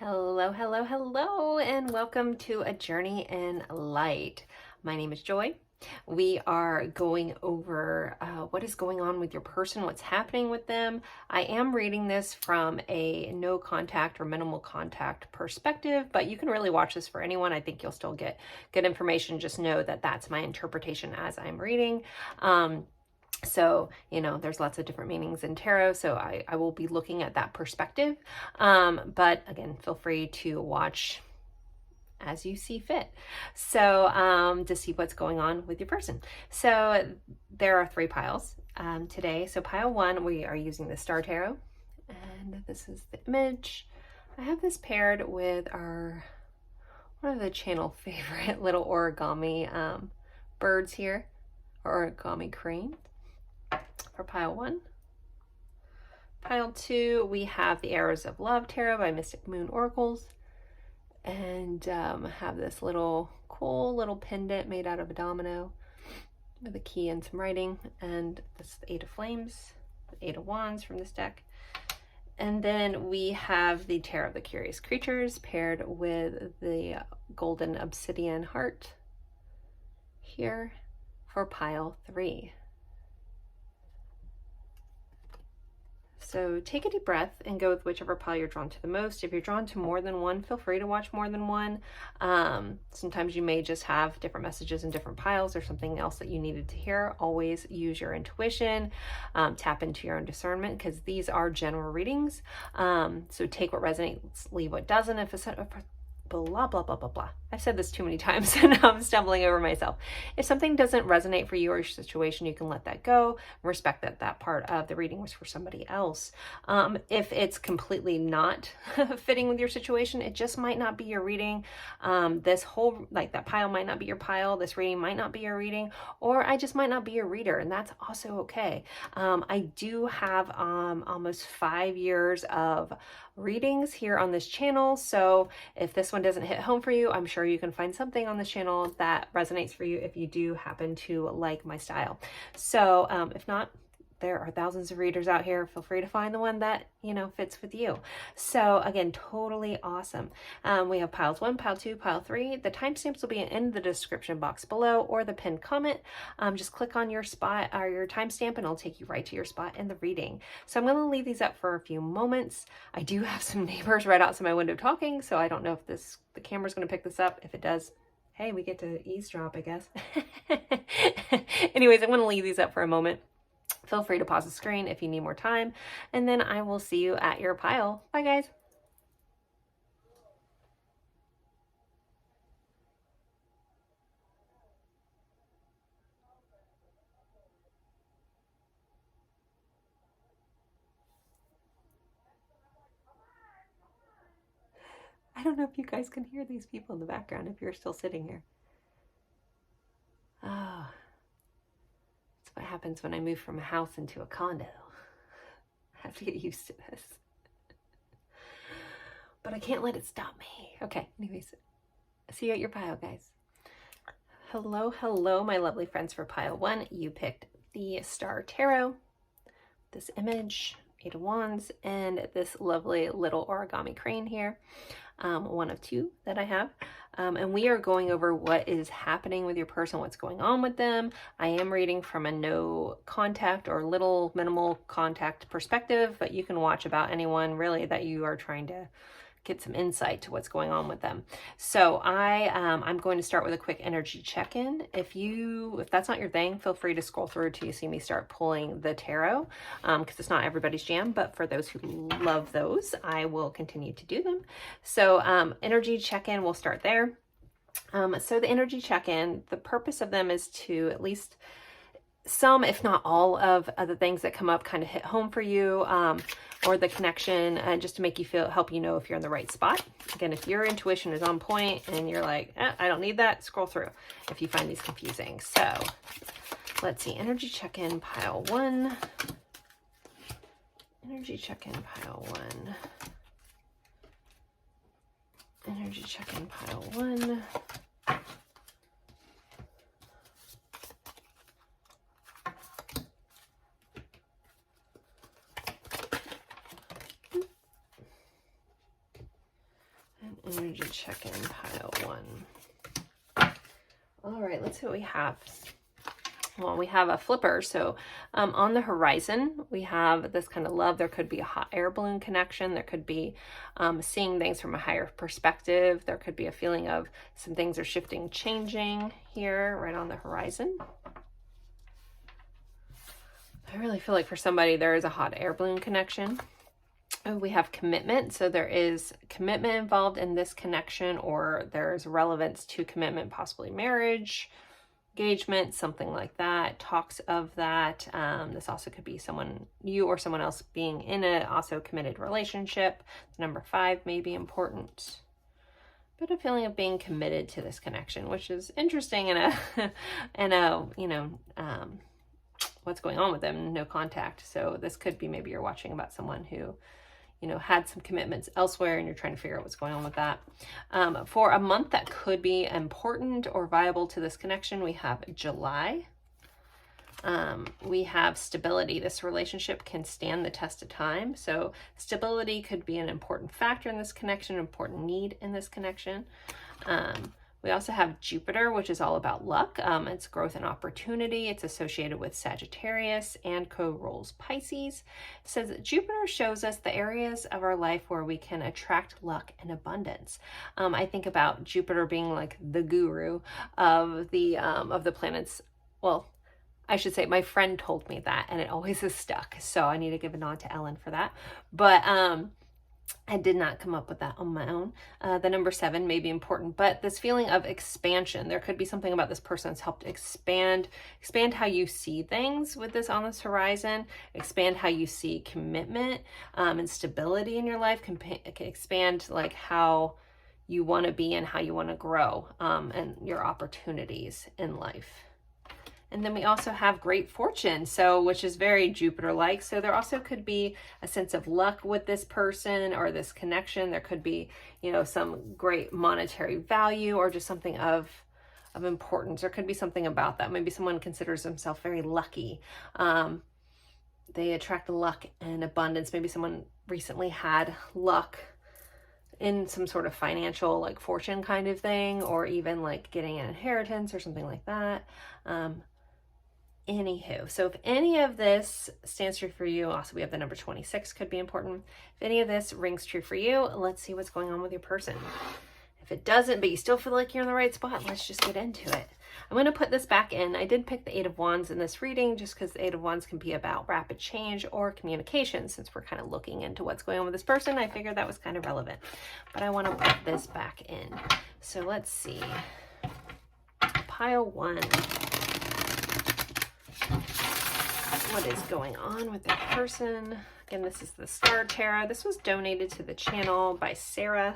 Hello, hello, hello, and welcome to A Journey in Light. My name is Joy. We are going over what is going on with your person, what's happening with them. I am reading this from a no contact or minimal contact perspective, but you can really watch this for anyone. I think you'll still get good information. Just know that that's my interpretation as I'm reading. So, there's lots of different meanings in tarot, so I will be looking at that perspective. But again, feel free to watch as you see fit. So, to see what's going on with your person. So there are 3 piles today. So pile 1, we are using the Star Tarot, and this is the image. I have this paired with one of the channel favorite little origami birds here, or origami crane. For pile 1. Pile 2, we have the Arrows of Love Tarot by Mystic Moon Oracles, and have this cool little pendant made out of a domino with a key and some writing, and this is the 8 of Flames, the 8 of Wands from this deck. And then we have the Tarot of the Curious Creatures paired with the Golden Obsidian Heart here for pile 3. So take a deep breath and go with whichever pile you're drawn to the most. If you're drawn to more than one, feel free to watch more than one. Sometimes you may just have different messages in different piles or something else that you needed to hear. Always use your intuition, tap into your own discernment, because these are general readings. So take what resonates, leave what doesn't. If it's blah, blah, blah, blah, blah. I've said this too many times and I'm stumbling over myself. If something doesn't resonate for you or your situation, you can let that go. Respect that part of the reading was for somebody else. If it's completely not fitting with your situation, it just might not be your reading. This whole, that pile might not be your pile. This reading might not be your reading, or I just might not be your reader, and that's also okay. I do have almost 5 years of readings here on this channel, so if this one doesn't hit home for you, I'm sure you can find something on this channel that resonates for you if you do happen to like my style. So if not, there are thousands of readers out here. Feel free to find the one that, fits with you. So again, totally awesome. We have piles 1, pile 2, pile 3. The timestamps will be in the description box below or the pinned comment. Just click on your spot or your timestamp and it'll take you right to your spot in the reading. So I'm going to leave these up for a few moments. I do have some neighbors right outside my window talking, so I don't know if the camera's going to pick this up. If it does, hey, we get to eavesdrop, I guess. Anyways, I'm going to leave these up for a moment. Feel free to pause the screen if you need more time, and then I will see you at your pile. Bye, guys. I don't know if you guys can hear these people in the background if you're still sitting here. Oh, that's what happens when I move from a house into a condo. I have to get used to this. But I can't let it stop me. Okay, anyways, see you at your pile, guys. Hello, hello, my lovely friends. For pile 1, you picked the Star Tarot, this image, 8 of Wands, and this lovely little origami crane here. One of 2 that I have. And we are going over what is happening with your person, what's going on with them. I am reading from a no contact or minimal contact perspective, but you can watch about anyone really that you are trying to get some insight to what's going on with them. So I'm going to start with a quick energy check-in. If that's not your thing, feel free to scroll through till you see me start pulling the tarot, because it's not everybody's jam, but for those who love those, I will continue to do them. So energy check-in, we'll start there. So the energy check-in, the purpose of them is to at least some, if not all, of the things that come up kind of hit home for you, or the connection, just to make you help you know if you're in the right spot. Again, if your intuition is on point and you're like, I don't need that, scroll through if you find these confusing. So let's see, energy check-in pile 1. Energy check-in pile 1. Energy check-in pile 1. Energy check-in, pile 1. All right, let's see what we have. Well, we have a flipper. So on the horizon, we have this kind of love. There could be a hot air balloon connection. There could be seeing things from a higher perspective. There could be a feeling of some things are shifting, changing here right on the horizon. I really feel like for somebody, there is a hot air balloon connection. We have commitment. So there is commitment involved in this connection, or there's relevance to commitment, possibly marriage, engagement, something like that, talks of that. This also could be someone, you or someone else being in a also committed relationship. Number 5 may be important. But a feeling of being committed to this connection, which is interesting in a, you know, what's going on with them, no contact. So this could be maybe you're watching about someone who, you know, had some commitments elsewhere and you're trying to figure out what's going on with that. For a month that could be important or viable to this connection, we have July. We have stability. This relationship can stand the test of time. So stability could be an important factor in this connection, an important need in this connection. We also have Jupiter, which is all about luck. It's growth and opportunity. It's associated with Sagittarius and co-rules Pisces. It says that Jupiter shows us the areas of our life where we can attract luck and abundance. I think about Jupiter being like the guru of the planets. Well, I should say my friend told me that, and it always is stuck. So I need to give a nod to Ellen for that. But I did not come up with that on my own. The number 7 may be important, but this feeling of expansion, there could be something about this person that's helped expand how you see things with this on this horizon, expand how you see commitment and stability in your life, expand like how you want to be and how you want to grow and your opportunities in life. And then we also have great fortune, so which is very Jupiter-like. So there also could be a sense of luck with this person or this connection. There could be, you know, some great monetary value or just something of importance. There could be something about that. Maybe someone considers themselves very lucky. They attract luck and abundance. Maybe someone recently had luck in some sort of financial like fortune kind of thing, or even like getting an inheritance or something like that. Anywho, so if any of this stands true for you, also we have the number 26 could be important. If any of this rings true for you, let's see what's going on with your person. If it doesn't, but you still feel like you're in the right spot, let's just get into it. I'm going to put this back in. I did pick the 8 of Wands in this reading just because the 8 of Wands can be about rapid change or communication. Since we're kind of looking into what's going on with this person, I figured that was kind of relevant. But I want to put this back in. So let's see. Pile 1. What is going on with that person? Again, this is the Star Tarot. This was donated to the channel by Sarah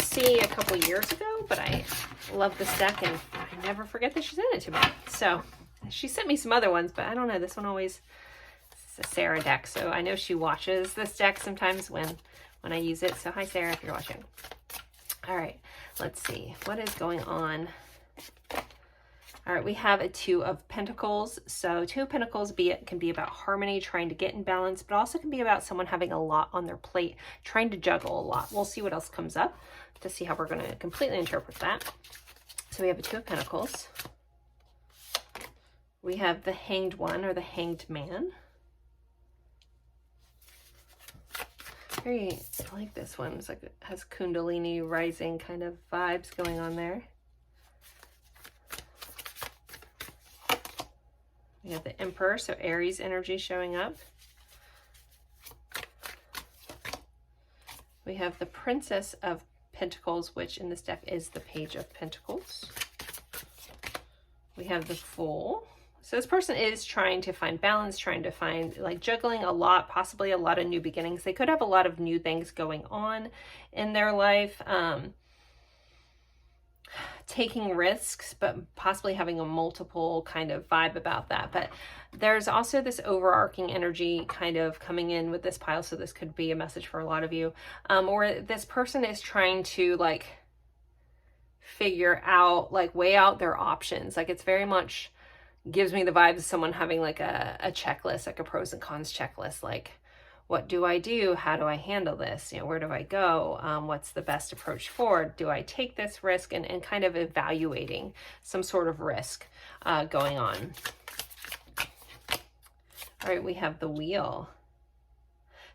C a couple years ago, but I love this deck and I never forget that she sent it to me. So she sent me some other ones, but I don't know. This one always, this is a Sarah deck. So I know she watches this deck sometimes when I use it. So hi, Sarah, if you're watching. All right, let's see. What is going on? All right, we have a 2 of Pentacles. So 2 of Pentacles can be about harmony, trying to get in balance, but also can be about someone having a lot on their plate, trying to juggle a lot. We'll see what else comes up to see how we're going to completely interpret that. So we have a 2 of Pentacles. We have the Hanged One or the Hanged Man. I like this one. It's like it has Kundalini rising kind of vibes going on there. We have the Emperor, so Aries energy showing up. We have the Princess of Pentacles, which in this deck is the Page of Pentacles. We have the Fool. So this person is trying to find balance, trying to find, like, juggling a lot, possibly a lot of new beginnings. They could have a lot of new things going on in their life. Taking risks, but possibly having a multiple kind of vibe about that. But there's also this overarching energy kind of coming in with this pile. So this could be a message for a lot of you, or this person is trying to like figure out, like weigh out their options. Like it's very much gives me the vibes of someone having like a checklist, like a pros and cons checklist. Like, what do I do? How do I handle this? You know, where do I go? What's the best approach forward? Do I take this risk? And kind of evaluating some sort of risk going on. All right, we have the Wheel.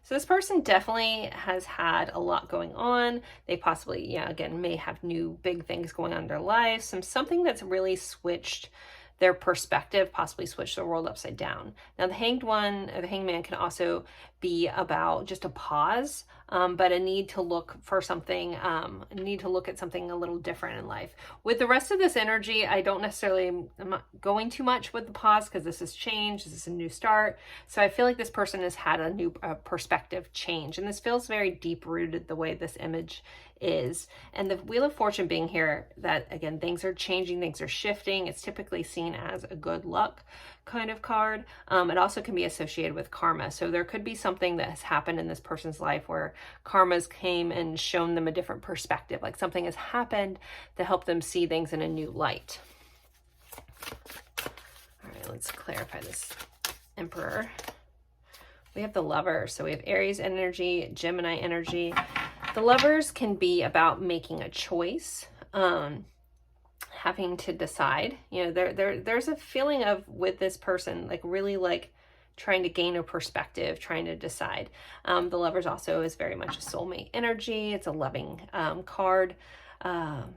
So this person definitely has had a lot going on. They possibly, yeah, again, may have new big things going on in their lives. Something that's really switched their perspective, possibly switch the world upside down. Now the Hanged One, or the Hanged Man, can also be about just a pause, but a need to look for something, a need to look at something a little different in life. With the rest of this energy, I'm not going too much with the pause because this is change, this is a new start. So I feel like this person has had a new perspective change, and this feels very deep rooted the way this image is. And the Wheel of Fortune being here, that again, things are changing, things are shifting. It's typically seen as a good luck kind of card. It also can be associated with karma. So there could be something that has happened in this person's life where karmas came and shown them a different perspective, like something has happened to help them see things in a new light. All right, let's clarify this Emperor. We have the Lovers. So we have Aries energy, Gemini energy. The Lovers can be about making a choice, having to decide. You know, there's a feeling of, with this person, like really like trying to gain a perspective, trying to decide. The Lovers also is very much a soulmate energy. It's a loving card. And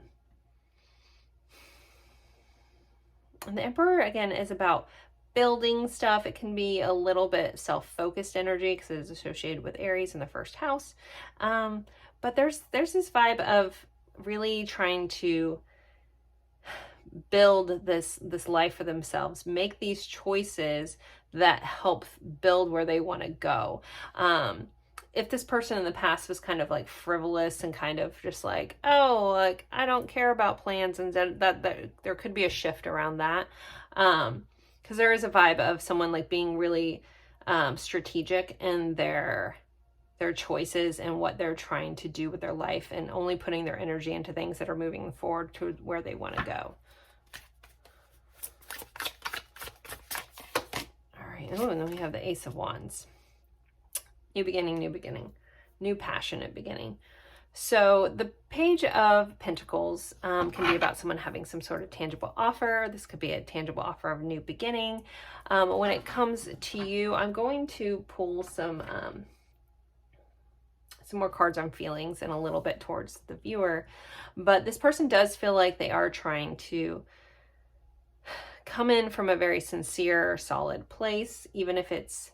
the Emperor, again, is about building stuff. It can be a little bit self-focused energy because it is associated with Aries in the first house. But there's this vibe of really trying to build this life for themselves, make these choices that help build where they want to go. If this person in the past was kind of like frivolous and kind of just like, oh, like I don't care about plans, and that there could be a shift around that. Because there is a vibe of someone like being really strategic in their choices and what they're trying to do with their life, and only putting their energy into things that are moving forward to where they want to go. All right, oh, and then we have the Ace of Wands. New beginning, new passionate beginning. So the Page of Pentacles can be about someone having some sort of tangible offer. This could be a tangible offer of a new beginning. When it comes to you, I'm going to pull some more cards on feelings and a little bit towards the viewer. But this person does feel like they are trying to come in from a very sincere, solid place, even if it's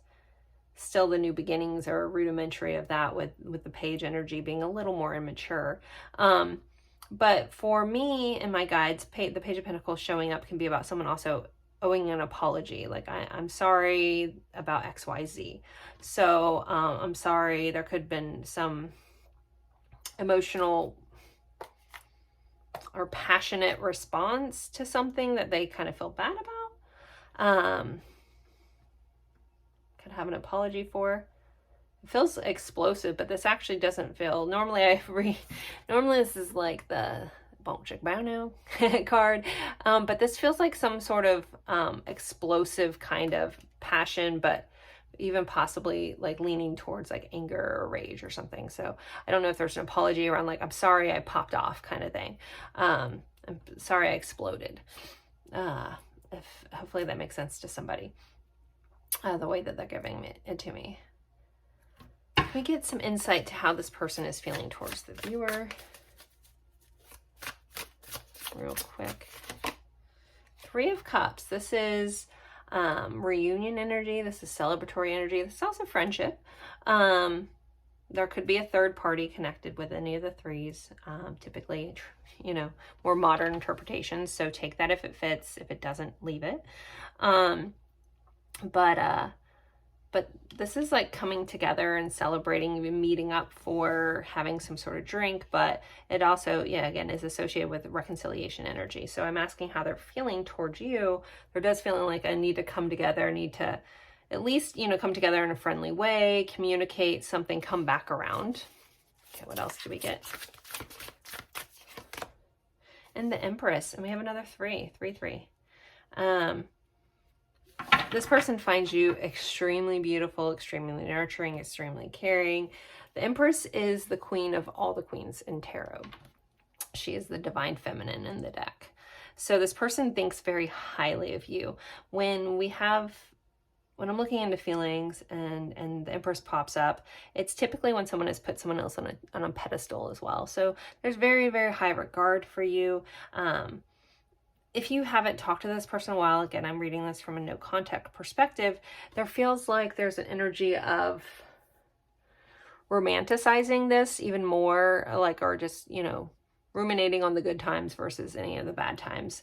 still the new beginnings or rudimentary of that, with the Page energy being a little more immature. But for me and my guides, the Page of Pentacles showing up can be about someone also owing an apology. Like, I'm sorry about XYZ. So I'm sorry, there could have been some emotional or passionate response to something that they kind of feel bad about. Could have an apology for. It feels explosive, but this actually doesn't feel, normally this is like the Bonk Chick Bow Now card, but this feels like some sort of explosive kind of passion, but even possibly like leaning towards like anger or rage or something. So I don't know if there's an apology around like, I'm sorry I popped off kind of thing. I'm sorry I exploded. Hopefully that makes sense to somebody, the way that they're giving it to me. Can we get some insight to how this person is feeling towards the viewer? Real quick. Three of Cups. This is reunion energy. This is celebratory energy. This is also friendship. There could be a third party connected with any of the threes. Typically, you know, more modern interpretations. So take that if it fits. If it doesn't, leave it. But this is like coming together and celebrating, even meeting up for having some sort of drink. But it also, yeah, again, is associated with reconciliation energy. So I'm asking how they're feeling towards you. There does feel like a need to come together, need to at least, you know, come together in a friendly way, communicate something, come back around. Okay, what else do we get? And the Empress, and we have another 3. This person finds you extremely beautiful, extremely nurturing, extremely caring. The Empress is the queen of all the queens in tarot. She is the divine feminine in the deck. So this person thinks very highly of you. When I'm looking into feelings and the Empress pops up, it's typically when someone has put someone else on a pedestal as well. So there's very, very high regard for you. If you haven't talked to this person in a while, again, I'm reading this from a no contact perspective, there feels like there's an energy of romanticizing this even more, like, or just, you know, ruminating on the good times versus any of the bad times,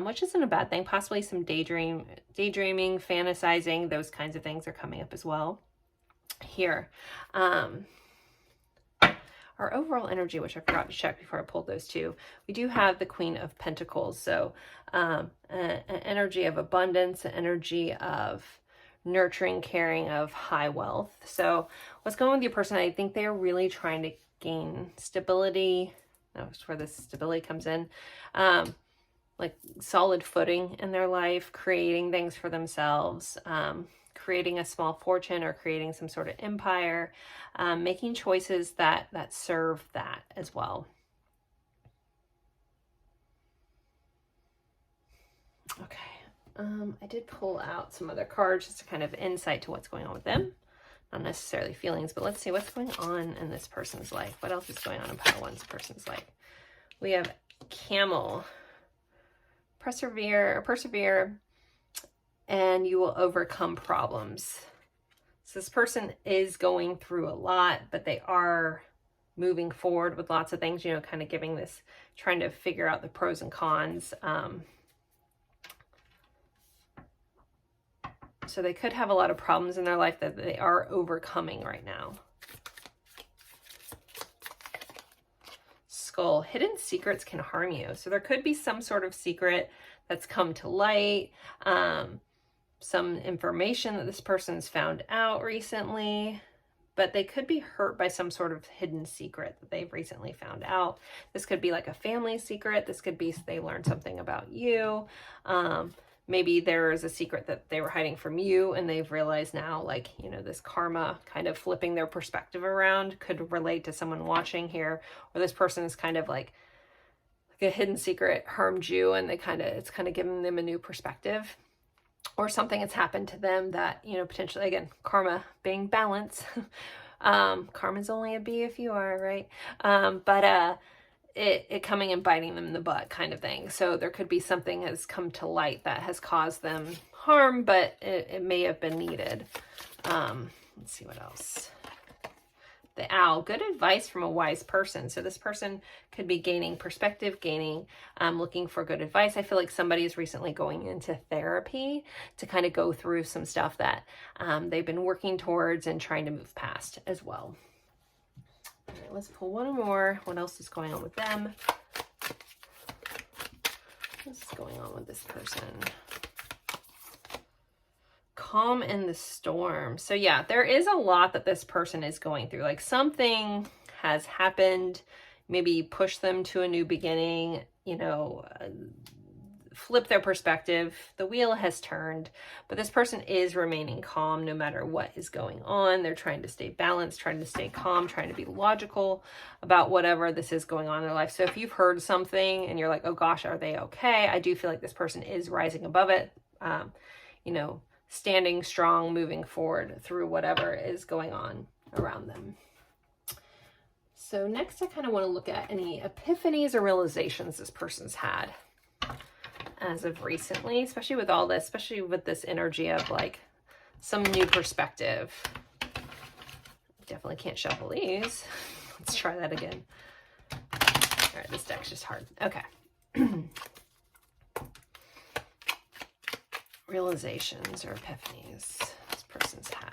which isn't a bad thing. Possibly some daydreaming, fantasizing, those kinds of things are coming up as well here. Our overall energy, which I forgot to check before I pulled those two, we do have the Queen of Pentacles. So an energy of abundance, an energy of nurturing, caring, of high wealth. So what's going on with your person? I think they're really trying to gain stability. That's where this stability comes in. Like solid footing in their life, creating things for themselves, creating a small fortune or creating some sort of empire, making choices that serve that as well. Okay, I did pull out some other cards just to kind of insight to what's going on with them. Not necessarily feelings, but let's see what's going on in this person's life. What else is going on in pile one's person's life? We have Camel. Persevere, and you will overcome problems. So this person is going through a lot, but they are moving forward with lots of things, you know, kind of giving this, trying to figure out the pros and cons. So they could have a lot of problems in their life that they are overcoming right now. Skull. Hidden secrets can harm you. So there could be some sort of secret that's come to light, some information that this person's found out recently, but they could be hurt by some sort of hidden secret that they've recently found out. This could be like a family secret. This could be they learned something about you. Maybe there is a secret that they were hiding from you and they've realized now, like, you know, this karma kind of flipping their perspective around could relate to someone watching here, or this person is kind of like a hidden secret harmed you and it's kind of giving them a new perspective, or something that's happened to them that, you know, potentially, again, karma being balance. Karma's only a B if you are, right? It coming and biting them in the butt kind of thing. So there could be something has come to light that has caused them harm, but it may have been needed. Let's see what else. The Owl, good advice from a wise person. So this person could be gaining perspective, looking for good advice. I feel like somebody is recently going into therapy to kind of go through some stuff that they've been working towards and trying to move past as well. All right, let's pull one more. What else is going on with them? What's going on with this person? Calm in the storm. So yeah, there is a lot that this person is going through. Like something has happened, maybe push them to a new beginning, you know, flip their perspective. The wheel has turned, but this person is remaining calm no matter what is going on. They're trying to stay balanced, trying to stay calm, trying to be logical about whatever this is going on in their life. So if you've heard something and you're like, oh gosh, are they okay? I do feel like this person is rising above it, you know, standing strong, moving forward through whatever is going on around them. So next, I kind of want to look at any epiphanies or realizations this person's had as of recently, especially with all this, especially with this energy of like some new perspective. Definitely can't shuffle these. Let's try that again. All right, this deck's just hard. Okay. Realizations or epiphanies this person's had.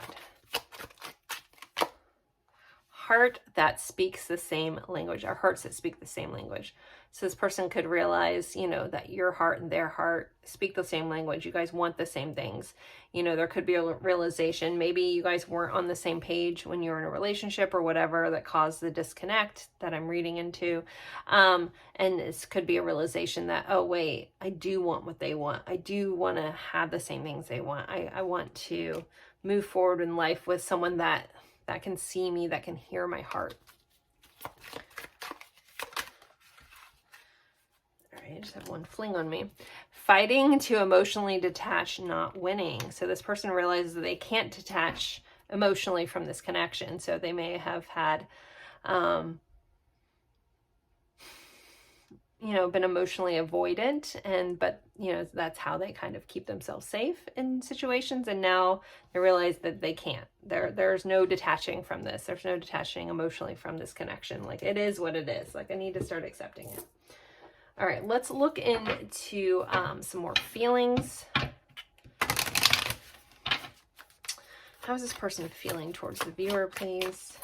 heart that speaks the same language, or hearts that speak the same language. So this person could realize, you know, that your heart and their heart speak the same language. You guys want the same things. You know, there could be a realization, maybe you guys weren't on the same page when you were in a relationship or whatever that caused the disconnect that I'm reading into. And this could be a realization that, oh, wait, I do want what they want. I do want to have the same things they want. I want to move forward in life with someone that can see me, that can hear my heart. I just have one fling on me. Fighting to emotionally detach, not winning. So this person realizes that they can't detach emotionally from this connection. So they may have had, you know, been emotionally avoidant, but you know, that's how they kind of keep themselves safe in situations. And now they realize that they can't. There's no detaching from this. There's no detaching emotionally from this connection. Like, it is what it is. Like, I need to start accepting it. All right, let's look into some more feelings. How is this person feeling towards the viewer, please?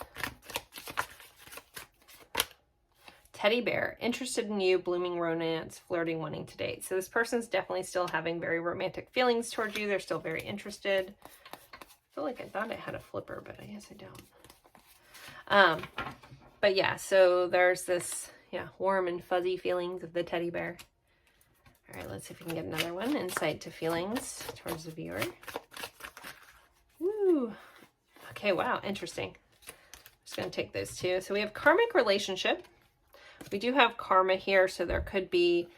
Teddy bear, interested in you, blooming romance, flirting, wanting to date. So this person's definitely still having very romantic feelings towards you. They're still very interested. I feel like I thought I had a flipper, but I guess I don't. But yeah, so there's this, warm and fuzzy feelings of the teddy bear. All right, let's see if we can get another one. Insight to feelings towards the viewer. Woo. Okay, wow, interesting. I'm just going to take those two. So we have karmic relationship. We do have karma here, so there could be,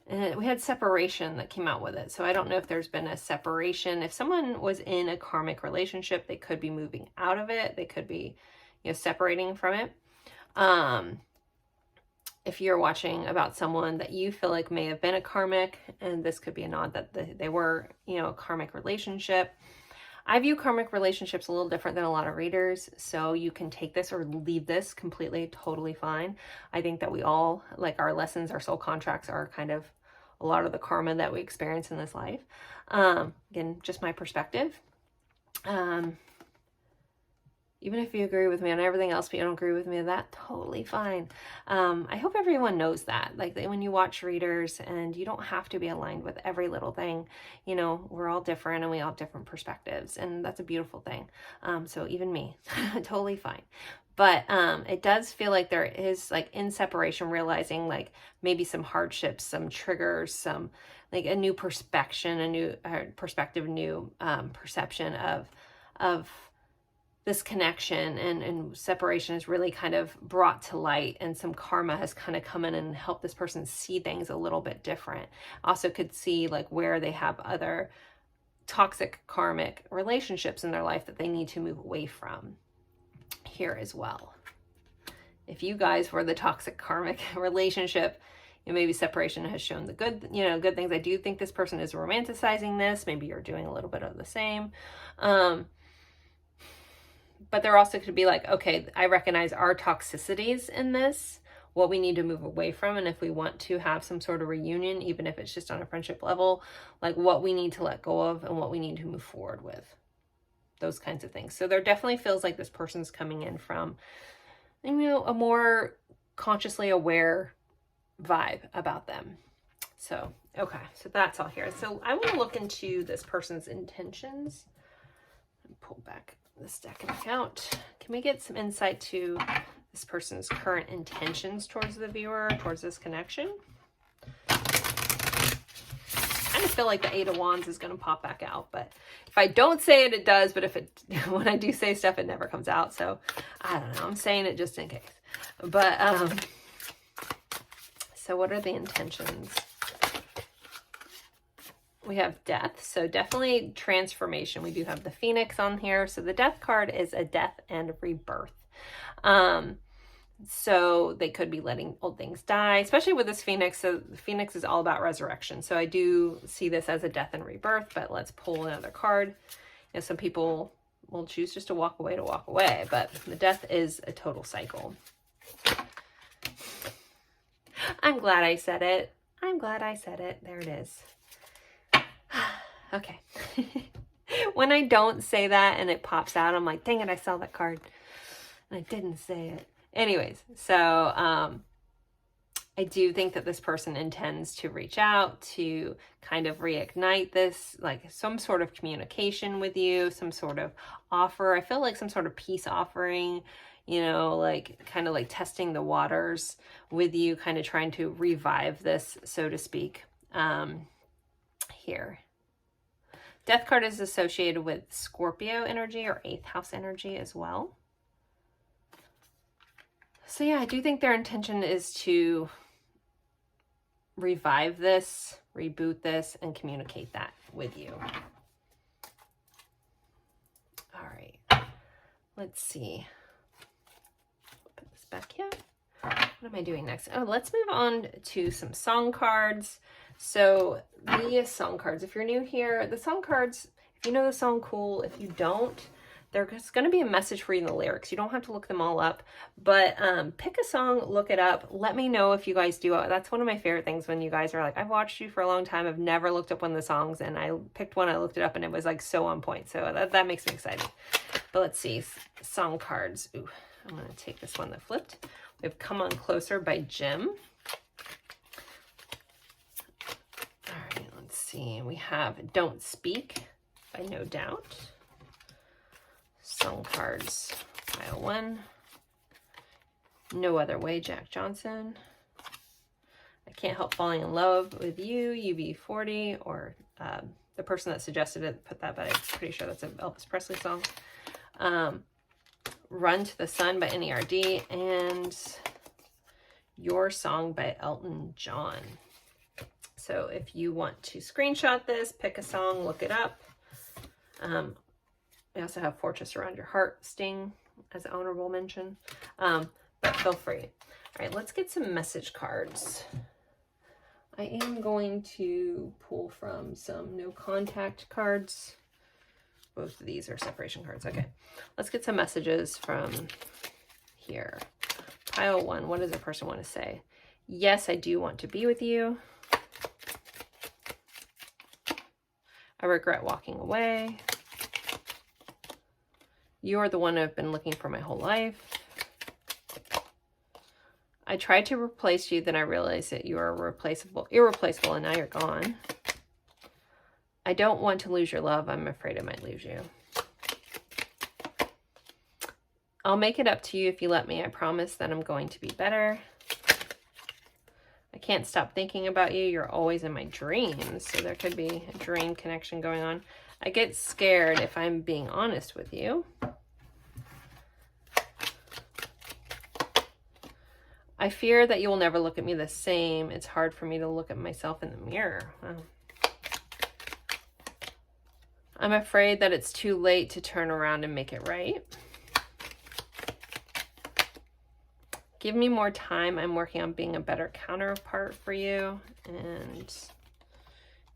we had separation that came out with it. So I don't know if there's been a separation. If someone was in a karmic relationship, they could be moving out of it. They could be, separating from it. If you're watching about someone that you feel like may have been a karmic, and this could be a nod that they were, a karmic relationship. I view karmic relationships a little different than a lot of readers, so you can take this or leave this completely, totally fine. I think that we all, like our lessons, our soul contracts are kind of a lot of the karma that we experience in this life. Again, just my perspective. Even if you agree with me on everything else, but you don't agree with me, that's totally fine. I hope everyone knows that. Like, when you watch readers, and you don't have to be aligned with every little thing. We're all different, and we all have different perspectives, and that's a beautiful thing. So even me, totally fine. But it does feel like there is, like, in separation, realizing like maybe some hardships, some triggers, some like a new perspective, new perception of this connection, and separation is really kind of brought to light, and some karma has kind of come in and helped this person see things a little bit different. Also could see like where they have other toxic karmic relationships in their life that they need to move away from here as well. If you guys were the toxic karmic relationship, maybe separation has shown the good, good things. I do think this person is romanticizing this. Maybe you're doing a little bit of the same. But there also could be like, okay, I recognize our toxicities in this, what we need to move away from. And if we want to have some sort of reunion, even if it's just on a friendship level, like what we need to let go of and what we need to move forward with. Those kinds of things. So there definitely feels like this person's coming in from, a more consciously aware vibe about them. So, okay. So that's all here. So I want to look into this person's intentions. Pull back this deck and account. Can we get some insight to this person's current intentions towards the viewer, towards this connection? I kind of feel like the Eight of Wands is going to pop back out, but if I don't say it, it does. But when I do say stuff, it never comes out. So I don't know. I'm saying it just in case. But so what are the intentions? We have death, so definitely transformation. We do have the Phoenix on here. So the death card is a death and rebirth. So they could be letting old things die, especially with this Phoenix. So the Phoenix is all about resurrection. So I do see this as a death and rebirth, but let's pull another card. Some people will choose just to walk away, but the death is a total cycle. I'm glad I said it. There it is. Okay. When I don't say that and it pops out, I'm like, dang it, I saw that card. and I didn't say it. Anyways, so I do think that this person intends to reach out to kind of reignite this, like some sort of communication with you, some sort of offer. I feel like some sort of peace offering, you know, like kind of like testing the waters with you, kind of trying to revive this, so to speak. Here. Death card is associated with Scorpio energy or 8th house energy as well. So yeah, I do think their intention is to revive this, reboot this, and communicate that with you. All right, let's see. Put this back here. What am I doing next? Oh, let's move on to some song cards. So the song cards, if you're new here, the song cards, if you know the song, cool. If you don't, there's going to be a message for you in the lyrics. You don't have to look them all up, but pick a song, look it up. Let me know if you guys do. That's one of my favorite things when you guys are like, I've watched you for a long time. I've never looked up one of the songs, and I picked one, I looked it up, and it was like so on point. So that makes me excited. But let's see, song cards. Ooh, I'm going to take this one that flipped. We have Come On Closer by Jim. All right, let's see. We have Don't Speak by No Doubt. Song cards, pile 1. No Other Way, Jack Johnson. I Can't Help Falling in Love with You, UB40, or the person that suggested it put that, but I'm pretty sure that's an Elvis Presley song. Run to the Sun by NERD, and Your Song by Elton John. So if you want to screenshot this, pick a song, look it up. We also have Fortress Around Your Heart, Sting, as an honorable mention. But feel free. All right, let's get some message cards. I am going to pull from some no contact cards. Both of these are separation cards. Okay, let's get some messages from here. Pile 1, what does the person want to say? Yes, I do want to be with you. I regret walking away. You are the one I've been looking for my whole life. I tried to replace you, then I realized that you are irreplaceable, and now you're gone. I don't want to lose your love. I'm afraid I might lose you. I'll make it up to you if you let me. I promise that I'm going to be better. I can't stop thinking about you. You're always in my dreams. So there could be a dream connection going on. I get scared if I'm being honest with you. I fear that you will never look at me the same. It's hard for me to look at myself in the mirror. Wow. I'm afraid that it's too late to turn around and make it right. Give me more time. I'm working on being a better counterpart for you. And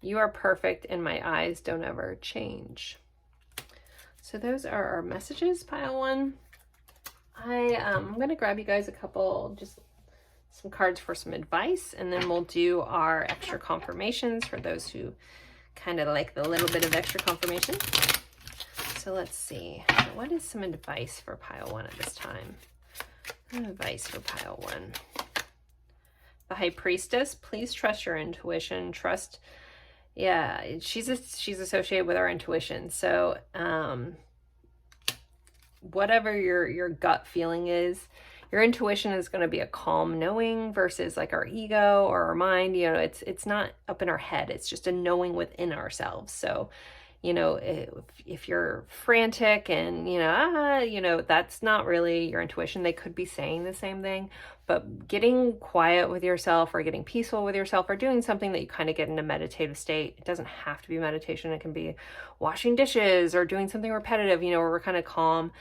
you are perfect in my eyes. Don't ever change. So those are our messages, pile 1. I'm going to grab you guys a couple, just some cards for some advice, and then we'll do our extra confirmations for those who kind of like the little bit of extra confirmation. So let's see. What is some advice for pile 1 at this time? Advice for pile 1. The High Priestess, please trust your intuition. Trust, yeah, she's associated with our intuition. So whatever your gut feeling is, your intuition is going to be a calm knowing versus like our ego or our mind. You know, it's not up in our head. It's just a knowing within ourselves. So, you know, if you're frantic and, you know, that's not really your intuition. They could be saying the same thing, but getting quiet with yourself or getting peaceful with yourself or doing something that you kind of get in a meditative state. It doesn't have to be meditation. It can be washing dishes or doing something repetitive, you know, where we're kind of calm,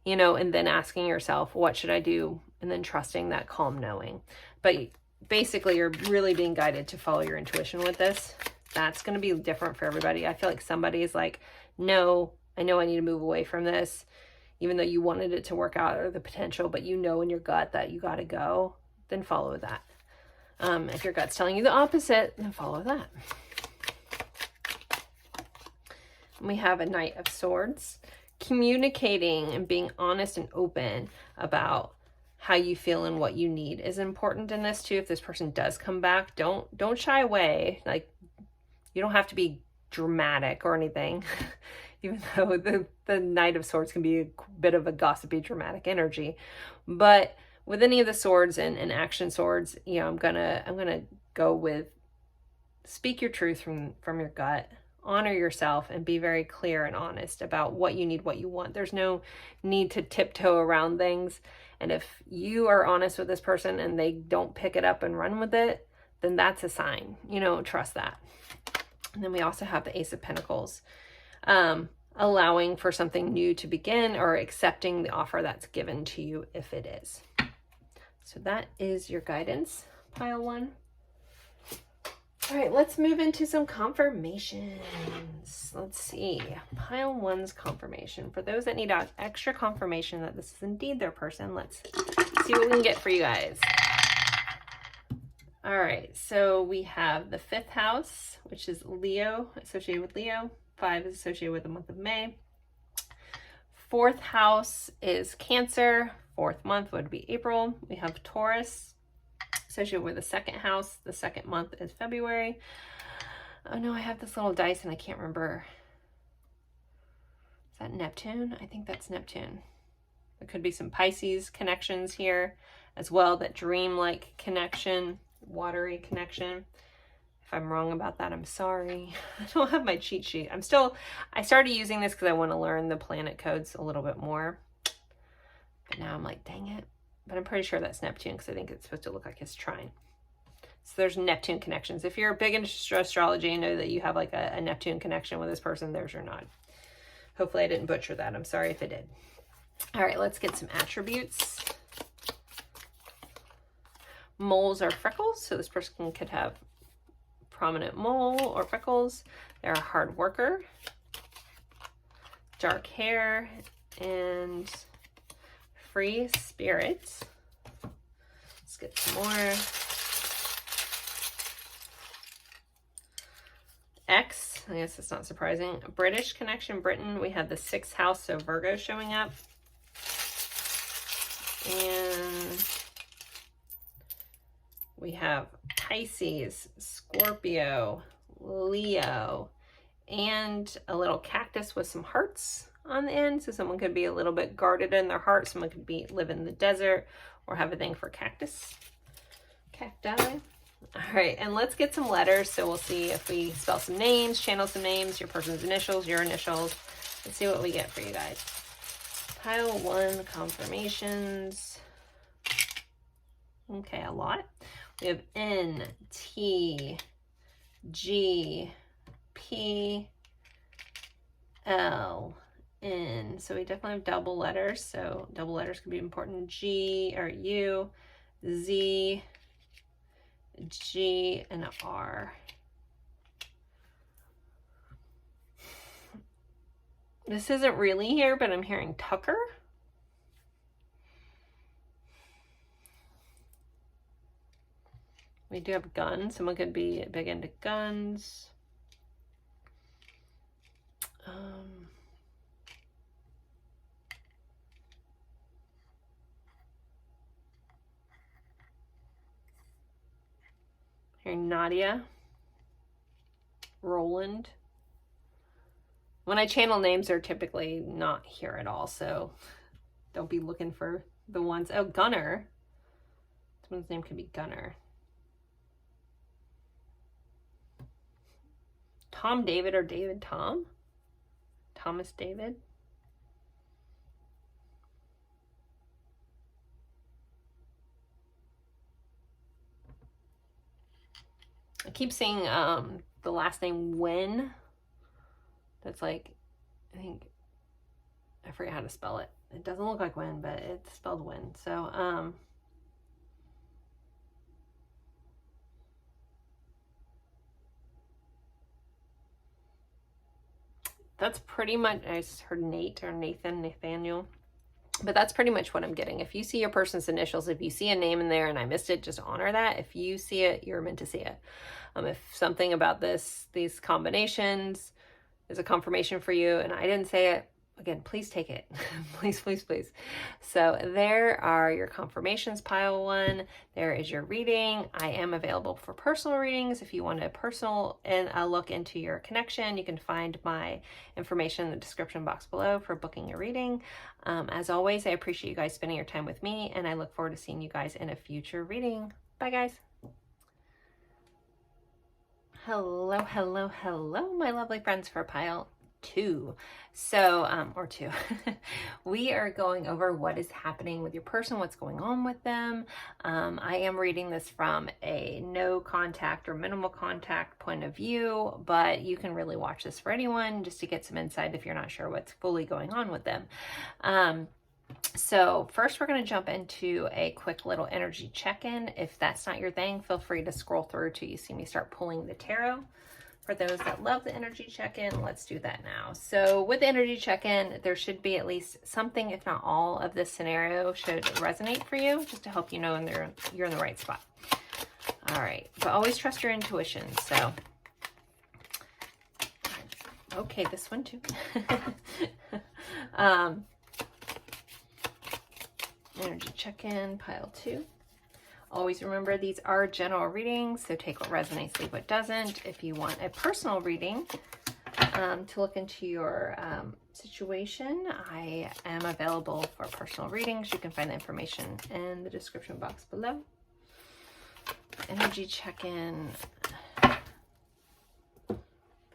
you know, and then asking yourself, what should I do? And then trusting that calm knowing. But basically, you're really being guided to follow your intuition with this. That's going to be different for everybody. I feel like somebody is like, no, I know I need to move away from this, even though you wanted it to work out or the potential, but you know in your gut that you got to go, then follow that. If your gut's telling you the opposite, then follow that. And we have a Knight of Swords. communicating and being honest and open about how you feel and what you need is important in this too. If this person does come back, don't shy away. Like, you don't have to be dramatic or anything, even though the Knight of Swords can be a bit of a gossipy, dramatic energy. But with any of the swords and action swords, you know, I'm gonna go with speak your truth from your gut. Honor yourself and be very clear and honest about what you need, what you want. There's no need to tiptoe around things. And if you are honest with this person and they don't pick it up and run with it, then that's a sign. You know, trust that. And then we also have the Ace of Pentacles, allowing for something new to begin or accepting the offer that's given to you if it is. So that is your guidance, pile one. All right, let's move into some confirmations. Let's see. Pile one's confirmation. For those that need extra confirmation that this is indeed their person, let's see what we can get for you guys. All right, so we have the 5th house, which is Leo, associated with Leo. 5 is associated with the month of May. 4th house is Cancer. 4th month would be April. We have Taurus, associated with the 2nd house. The 2nd month is February. Oh no, I have this little dice and I can't remember. Is that Neptune? I think that's Neptune. There could be some Pisces connections here as well, that dream-like connection, watery connection. If I'm wrong about that, I'm sorry. I don't have my cheat sheet. I started using this because I want to learn the planet codes a little bit more. But now I'm like, dang it. But I'm pretty sure that's Neptune because I think it's supposed to look like his trine. So there's Neptune connections. If you're big into astrology and know that you have like a Neptune connection with this person, there's your nod. Hopefully I didn't butcher that. I'm sorry if I did. All right, let's get some attributes. Moles are freckles. So this person could have prominent mole or freckles. They're a hard worker. Dark hair and free spirit. Let's get some more. X, I guess it's not surprising. British connection, Britain. We have the 6th house, so Virgo showing up. And we have Pisces, Scorpio, Leo, and a little cactus with some hearts on the end. So someone could be a little bit guarded in their heart. Someone could live in the desert or have a thing for cacti. All right, and let's get some letters. So we'll see if we spell some names, channel some names, your person's initials, your initials. Let's see what we get for you guys. Pile one confirmations. Okay, a lot. We have N, T, G, P, L, N. So we definitely have double letters. So double letters could be important. G or U, Z, G, and R. This isn't really here, but I'm hearing Tucker. We do have guns. Someone could be big into guns. Here, Nadia, Roland. When I channel names, they're typically not here at all, so don't be looking for the ones. Oh, Gunner. Someone's name could be Gunner. Tom David or David Tom? Thomas David? I keep seeing the last name Wen. That's like, I think, I forget how to spell it. It doesn't look like Wen, but it's spelled Wen. So, that's pretty much, I just heard Nate or Nathan, Nathaniel. But that's pretty much what I'm getting. If you see your person's initials, if you see a name in there and I missed it, just honor that. If you see it, you're meant to see it. If something about these combinations is a confirmation for you and I didn't say it, again, please take it. Please, please, please. So there are your confirmations, pile 1. There is your reading. I am available for personal readings. If you want a personal and a look into your connection, you can find my information in the description box below for booking a reading. As always, I appreciate you guys spending your time with me, and I look forward to seeing you guys in a future reading. Bye, guys. Hello, hello, hello, my lovely friends for pile 2. So, or 2. We are going over what is happening with your person, what's going on with them. I am reading this from a no contact or minimal contact point of view, but you can really watch this for anyone just to get some insight if you're not sure what's fully going on with them. So first we're going to jump into a quick little energy check-in. If that's not your thing, feel free to scroll through till you see me start pulling the tarot. For those that love the energy check-in, let's do that now. So with the energy check-in, there should be at least something, if not all, of this scenario should resonate for you, just to help you know you're in the right spot. All right, but always trust your intuition. So, okay, this one too. Energy check-in, pile 2. Always remember these are general readings, so take what resonates, leave what doesn't. If you want a personal reading to look into your situation, I am available for personal readings. You can find the information in the description box below. Energy check-in,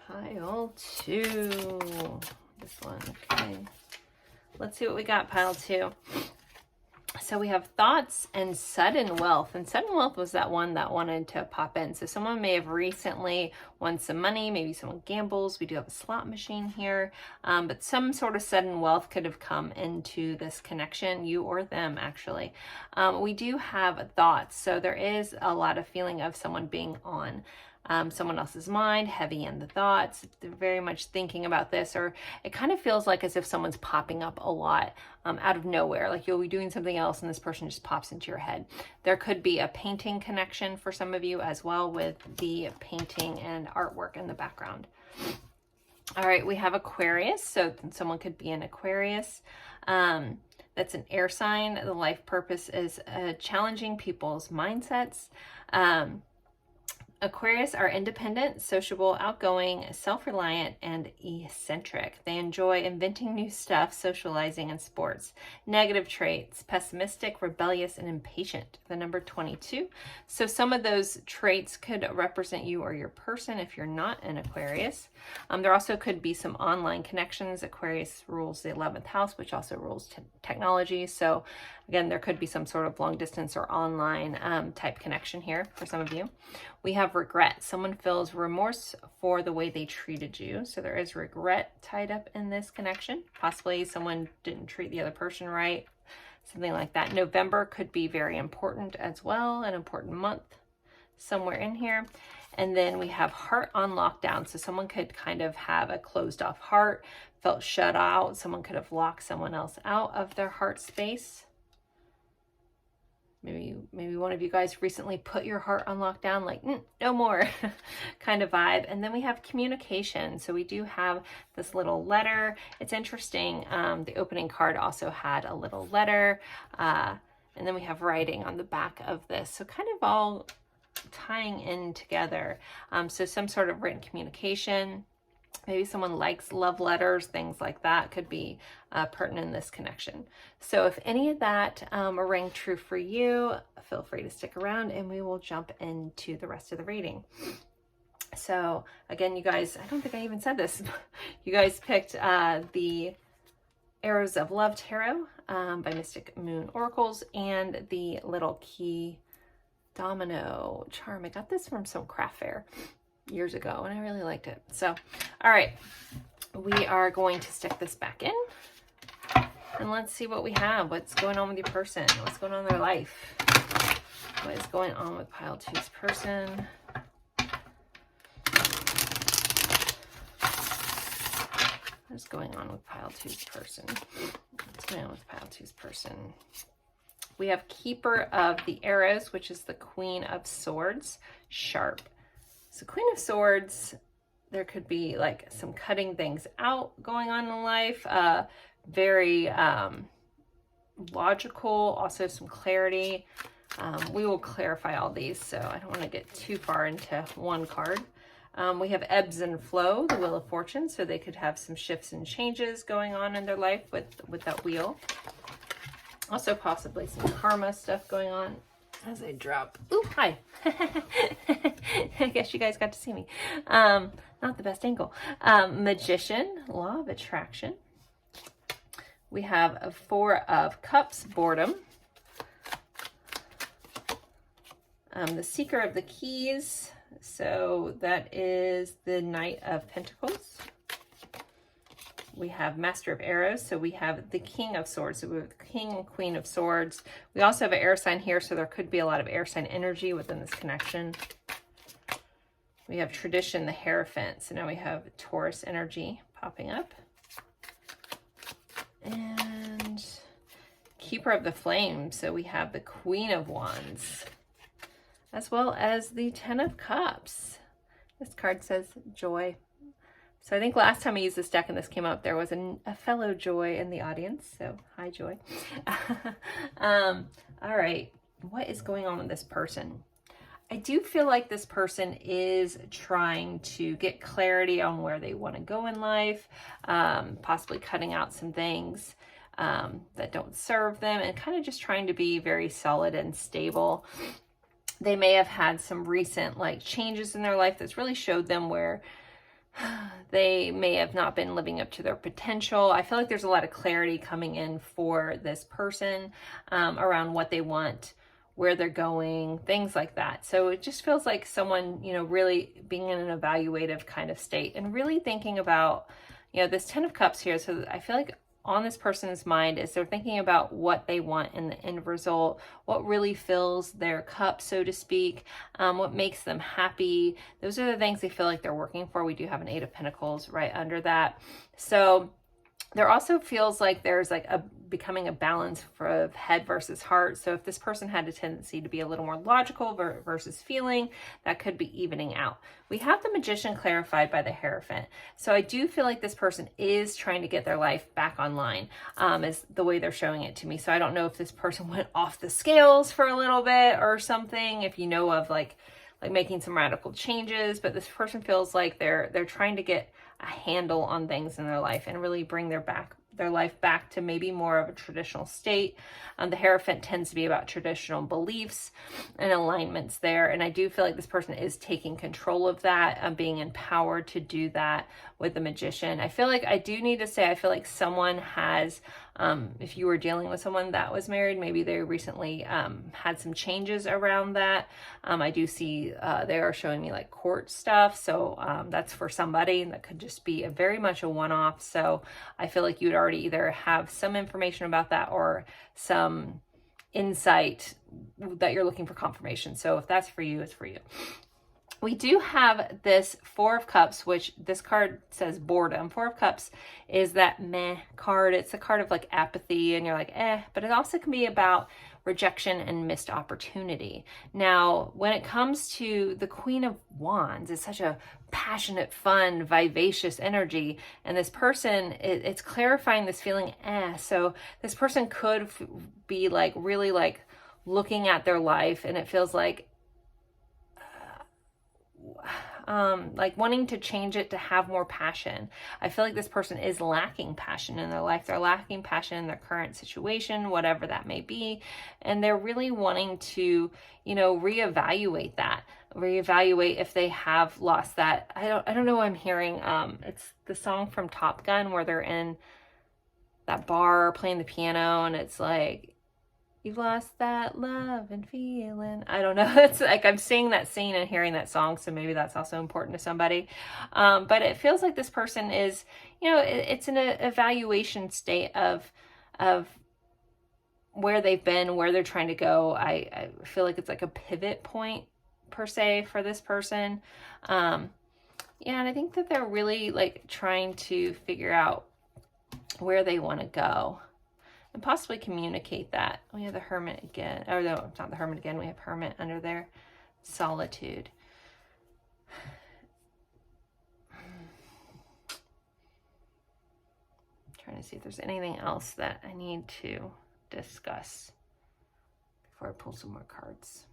pile 2. This one, okay. Let's see what we got, pile 2. So we have thoughts and sudden wealth. And sudden wealth was that one that wanted to pop in. So someone may have recently won some money. Maybe someone gambles. We do have a slot machine here. But some sort of sudden wealth could have come into this connection, you or them, actually. We do have thoughts. So there is a lot of feeling of someone being on someone else's mind, heavy in the thoughts. They're very much thinking about this, or it kind of feels like as if someone's popping up a lot out of nowhere. Like you'll be doing something else and this person just pops into your head. There could be a painting connection for some of you as well, with the painting and artwork in the background. All right, we have Aquarius. So someone could be an Aquarius. That's an air sign. The life purpose is challenging people's mindsets. Aquarius are independent, sociable, outgoing, self-reliant, and eccentric. They enjoy inventing new stuff, socializing, and sports. Negative traits: pessimistic, rebellious, and impatient. The number 22. So some of those traits could represent you or your person if you're not an Aquarius. There also could be some online connections. Aquarius rules the 11th house, which also rules technology. So again, there could be some sort of long distance or online type connection here for some of you. We have regret. Someone feels remorse for the way they treated you. So there is regret tied up in this connection. Possibly someone didn't treat the other person right, something like that. November could be very important as well, an important month somewhere in here. And then we have heart on lockdown. So someone could kind of have a closed off heart, felt shut out. Someone could have locked someone else out of their heart space. Maybe one of you guys recently put your heart on lockdown, like no more kind of vibe. And then we have communication. So we do have this little letter. It's interesting. The opening card also had a little letter. And then we have writing on the back of this. So kind of all tying in together. So some sort of written communication. Maybe someone likes love letters, things like that could be pertinent in this connection. So if any of that rang true for you, feel free to stick around and we will jump into the rest of the reading. So again, you guys, I don't think I even said this. You guys picked the Arrows of Love Tarot by Mystic Moon Oracles and the little key domino charm. I got this from some craft fair years ago and I really liked it. So, all right, we are going to stick this back in and let's see what we have. What's going on with your person? What's going on in their life? What is going on with pile 2's person? What's going on with pile 2's person? What's going on with pile 2's person? We have Keeper of the Arrows, which is the Queen of Swords, sharp. So Queen of Swords, there could be like some cutting things out going on in life. Very logical, also some clarity. We will clarify all these, so I don't want to get too far into one card. We have ebbs and flow, the Wheel of Fortune, so they could have some shifts and changes going on in their life with that wheel. Also possibly some karma stuff going on as I drop. Ooh, hi. I guess you guys got to see me. Not the best angle. Magician, Law of Attraction. We have a Four of Cups, Boredom. The Seeker of the Keys, so that is the Knight of Pentacles. We have Master of Arrows, so we have the King of Swords, so we have the King and Queen of Swords. We also have an air sign here, so there could be a lot of air sign energy within this connection. We have Tradition, the Hierophant, so now we have Taurus energy popping up. And Keeper of the Flame, so we have the Queen of Wands, as well as the Ten of Cups. This card says joy. So I think last time I used this deck and this came up, there was a fellow Joy in the audience. So hi, Joy. All right, what is going on with this person? I do feel like this person is trying to get clarity on where they want to go in life, possibly cutting out some things that don't serve them, and kind of just trying to be very solid and stable. They may have had some recent like changes in their life that's really showed them where they may have not been living up to their potential. I feel like there's a lot of clarity coming in for this person around what they want, where they're going, things like that. So it just feels like someone, you know, really being in an evaluative kind of state and really thinking about, you know, this Ten of Cups here. So I feel like on this person's mind is they're thinking about what they want in the end result, what really fills their cup, so to speak, what makes them happy. Those are the things they feel like they're working for. We do have an Eight of Pentacles right under that. So there also feels like there's like becoming a balance of head versus heart. So if this person had a tendency to be a little more logical versus feeling, that could be evening out. We have the Magician clarified by the Hierophant. So I do feel like this person is trying to get their life back online, is the way they're showing it to me. So I don't know if this person went off the scales for a little bit or something, if you know of like making some radical changes, but this person feels like they're trying to get a handle on things in their life and really bring their life back to maybe more of a traditional state. The Hierophant tends to be about traditional beliefs and alignments there. And I do feel like this person is taking control of that, being empowered to do that with the Magician. I feel like I do need to say, I feel like someone has, if you were dealing with someone that was married, maybe they recently had some changes around that. I do see they are showing me like court stuff. So that's for somebody, and that could just be very much a one-off. So I feel like you'd already either have some information about that or some insight that you're looking for confirmation. So if that's for you, it's for you. We do have this Four of Cups, which this card says boredom. Four of Cups is that meh card. It's a card of like apathy and you're like, but it also can be about rejection and missed opportunity. Now, when it comes to the Queen of Wands, it's such a passionate, fun, vivacious energy. And this person, it's clarifying this feeling, so this person could be like really like looking at their life and it feels like wanting to change it to have more passion. I feel like this person is lacking passion in their life. They're lacking passion in their current situation, whatever that may be. And they're really wanting to, you know, reevaluate if they have lost that. I don't know what I'm hearing. It's the song from Top Gun where they're in that bar playing the piano and it's like, you've lost that love and feeling. I don't know. It's like I'm seeing that scene and hearing that song, so maybe that's also important to somebody. But it feels like this person is, you know, it's an evaluation state of where they've been, where they're trying to go. I feel like it's like a pivot point per se for this person. Yeah, and I think that they're really like trying to figure out where they want to go and possibly communicate that. We have the Hermit again. Oh, no, it's not the Hermit again. We have Hermit under there. Solitude. Trying to see if there's anything else that I need to discuss before I pull some more cards.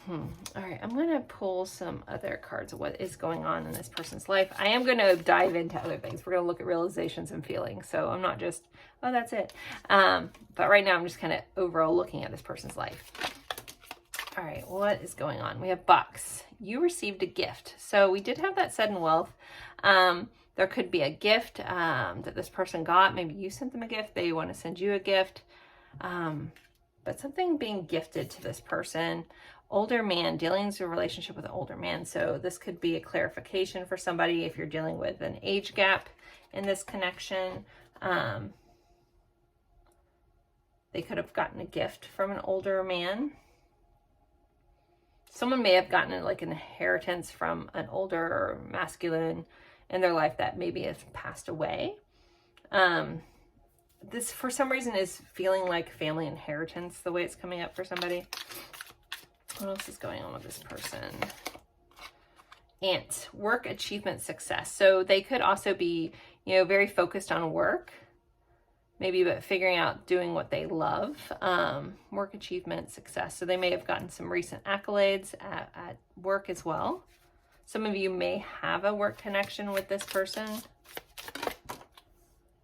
All right, I'm going to pull some other cards of what is going on in this person's life. I am going to dive into other things. We're going to look at realizations and feelings. So I'm not just, oh, that's it. But right now I'm just kind of overall looking at this person's life. All right, what is going on? We have Box. You received a gift. So we did have that sudden wealth. There could be a gift that this person got. Maybe you sent them a gift. They want to send you a gift. But something being gifted to this person. Older man, dealing with a relationship with an older man. So this could be a clarification for somebody if you're dealing with an age gap in this connection. They could have gotten a gift from an older man. Someone may have gotten like an inheritance from an older masculine in their life that maybe has passed away. This, for some reason, is feeling like family inheritance, the way it's coming up for somebody. What else is going on with this person? Ant, work, achievement, success. So they could also be, you know, very focused on work, maybe, but figuring out doing what they love. Work, achievement, success. So they may have gotten some recent accolades at work as well. Some of you may have a work connection with this person.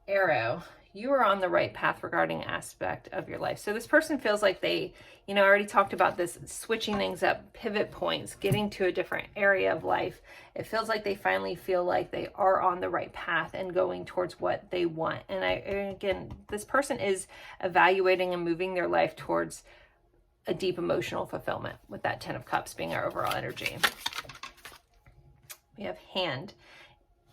Arrow, you are on the right path regarding aspect of your life. So this person feels like they, you know, I already talked about this, switching things up, pivot points, getting to a different area of life. It feels like they finally feel like they are on the right path and going towards what they want. And again, this person is evaluating and moving their life towards a deep emotional fulfillment, with that 10 of Cups being our overall energy. We have Hand,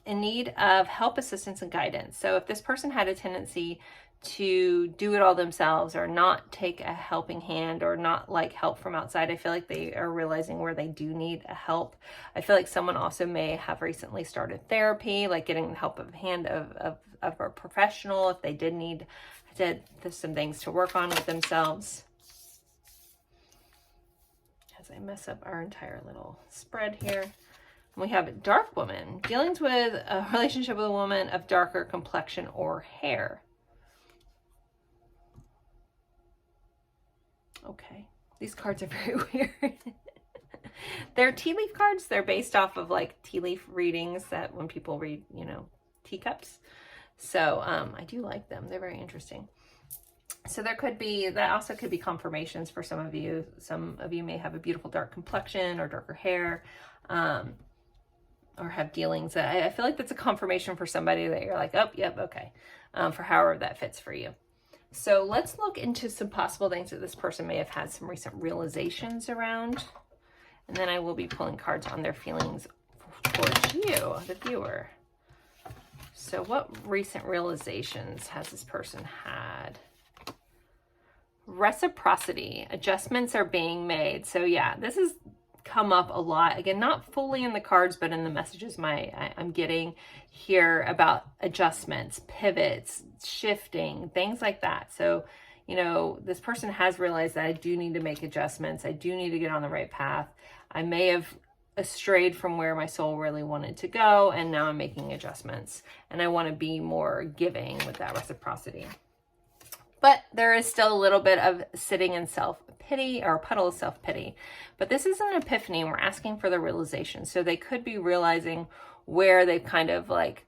in need of help, assistance, and guidance. So if this person had a tendency to do it all themselves or not take a helping hand or not like help from outside, I feel like they are realizing where they do need a help. I feel like someone also may have recently started therapy, like getting the help of hand of a professional if they did need some things to work on with themselves. As I mess up our entire little spread here. We have Dark Woman, dealings with a relationship with a woman of darker complexion or hair. Okay, these cards are very weird. They're tea leaf cards. They're based off of like tea leaf readings that when people read, you know, teacups. So I do like them. They're very interesting. So there could be, that also could be confirmations for some of you. Some of you may have a beautiful dark complexion or darker hair. Or have dealings. I feel like that's a confirmation for somebody that you're like, oh, yep, okay, for however that fits for you. So let's look into some possible things that this person may have had some recent realizations around. And then I will be pulling cards on their feelings towards you, the viewer. So what recent realizations has this person had? Reciprocity. Adjustments are being made. So yeah, this is come up a lot. Again, not fully in the cards, but in the messages I'm getting here about adjustments, pivots, shifting, things like that. So, you know, this person has realized that I do need to make adjustments. I do need to get on the right path. I may have strayed from where my soul really wanted to go, and now I'm making adjustments. And I want to be more giving with that reciprocity. But there is still a little bit of sitting in self-pity or a puddle of self-pity. But this is an epiphany and we're asking for the realization. So they could be realizing where they've kind of like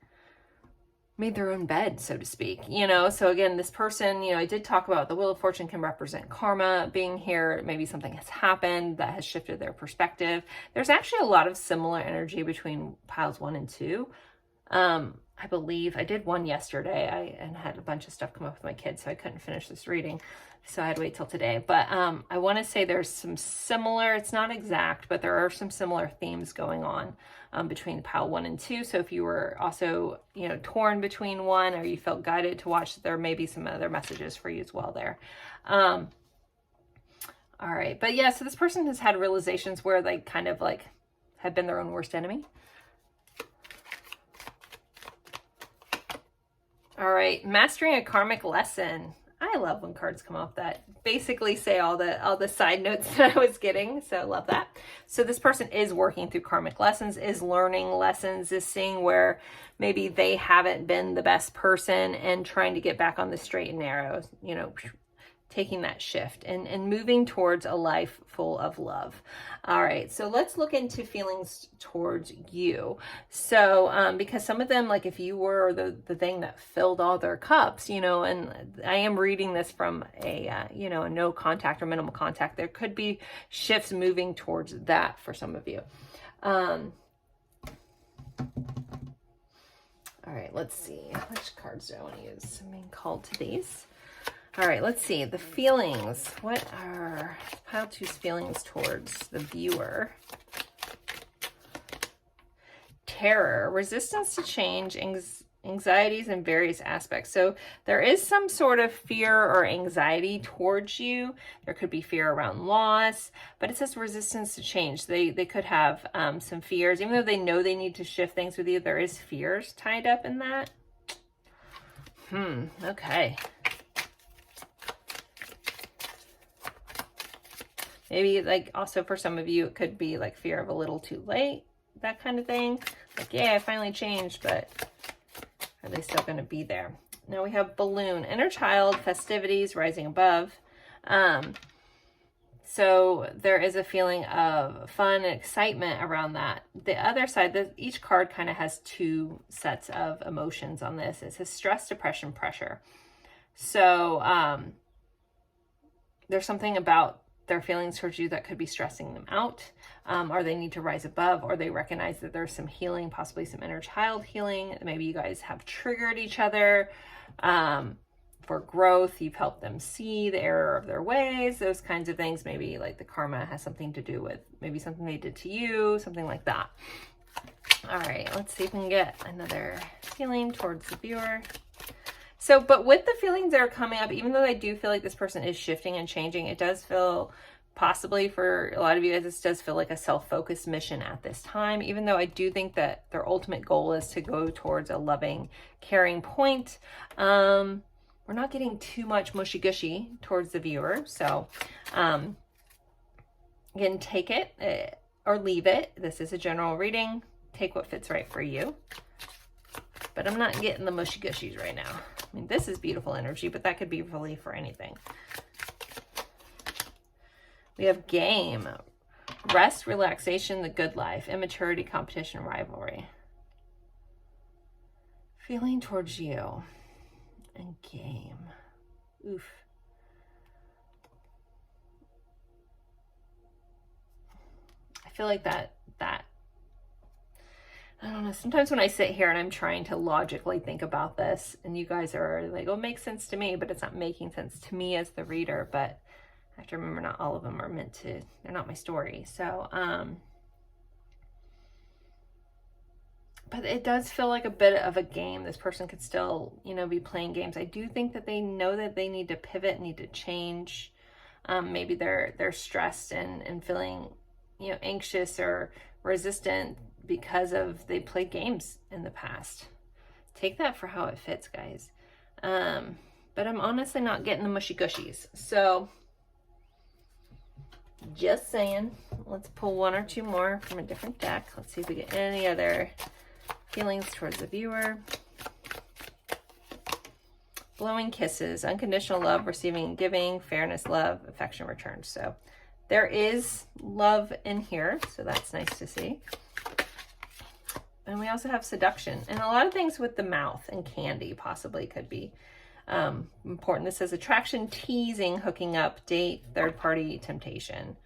made their own bed, so to speak. You know, so again, this person, you know, I did talk about the Wheel of Fortune can represent karma being here. Maybe something has happened that has shifted their perspective. There's actually a lot of similar energy between piles 1 and 2. I believe I did one yesterday and had a bunch of stuff come up with my kids, so I couldn't finish this reading. So I had to wait till today. But I want to say there's some similar, it's not exact, but there are some similar themes going on between pile 1 and 2. So if you were also, you know, torn between one or you felt guided to watch, there may be some other messages for you as well there. All right. But yeah, so this person has had realizations where they kind of like have been their own worst enemy. All right, mastering a karmic lesson. I I love when cards come off that basically say all the side notes that I was getting. So I love that. So this person is working through karmic lessons, is learning lessons, is seeing where maybe they haven't been the best person and trying to get back on the straight and narrow, you know, taking that shift and moving towards a life full of love. All right, so let's look into feelings towards you. So because some of them, like if you were the thing that filled all their cups, you know, and I am reading this from a you know, a no contact or minimal contact, there could be shifts moving towards that for some of you. All right, let's see, which cards do I want to use? I'm being called to these. All right, let's see. The feelings. What are pile two's feelings towards the viewer? Terror, resistance to change, anxieties in various aspects. So there is some sort of fear or anxiety towards you. There could be fear around loss, but it says resistance to change. They could have some fears. Even though they know they need to shift things with you, there is fears tied up in that. Okay. Maybe like also for some of you, it could be like fear of a little too late, that kind of thing. Like, yeah, I finally changed, but are they still going to be there? Now we have balloon, inner child, festivities, rising above. So there is a feeling of fun and excitement around that. The other side, each card kind of has two sets of emotions on this. It says stress, depression, pressure. So there's something about their feelings towards you that could be stressing them out, or they need to rise above, or they recognize that there's some healing, possibly some inner child healing. Maybe you guys have triggered each other for growth. You've helped them see the error of their ways, those kinds of things. Maybe like the karma has something to do with maybe something they did to you, something like that. All right, let's see if we can get another feeling towards the viewer. So, but with the feelings that are coming up, even though I do feel like this person is shifting and changing, it does feel possibly for a lot of you guys, this does feel like a self-focused mission at this time, even though I do think that their ultimate goal is to go towards a loving, caring point. We're not getting too much mushy-gushy towards the viewer. So, again, take it or leave it. This is a general reading. Take what fits right for you. But I'm not getting the mushy-gushies right now. I mean, this is beautiful energy, but that could be really for anything. We have game, rest, relaxation, the good life, immaturity, competition, rivalry. Feeling towards you and game. Oof. I feel like that I don't know, sometimes when I sit here and I'm trying to logically think about this, and you guys are like, oh, it makes sense to me, but it's not making sense to me as the reader. But I have to remember not all of them are meant to, they're not my story. So, but it does feel like a bit of a game. This person could still, you know, be playing games. I do think that they know that they need to pivot, need to change. Maybe they're stressed and feeling, you know, anxious or resistant because of they played games in the past. Take that for how it fits, guys. But I'm honestly not getting the mushy gushies. So just saying, let's pull one or two more from a different deck. Let's see if we get any other feelings towards the viewer. Blowing kisses, unconditional love, receiving and giving, fairness, love, affection returned. So there is love in here. So that's nice to see. And we also have seduction. And a lot of things with the mouth and candy possibly could be important. This says attraction, teasing, hooking up, date, third party, temptation.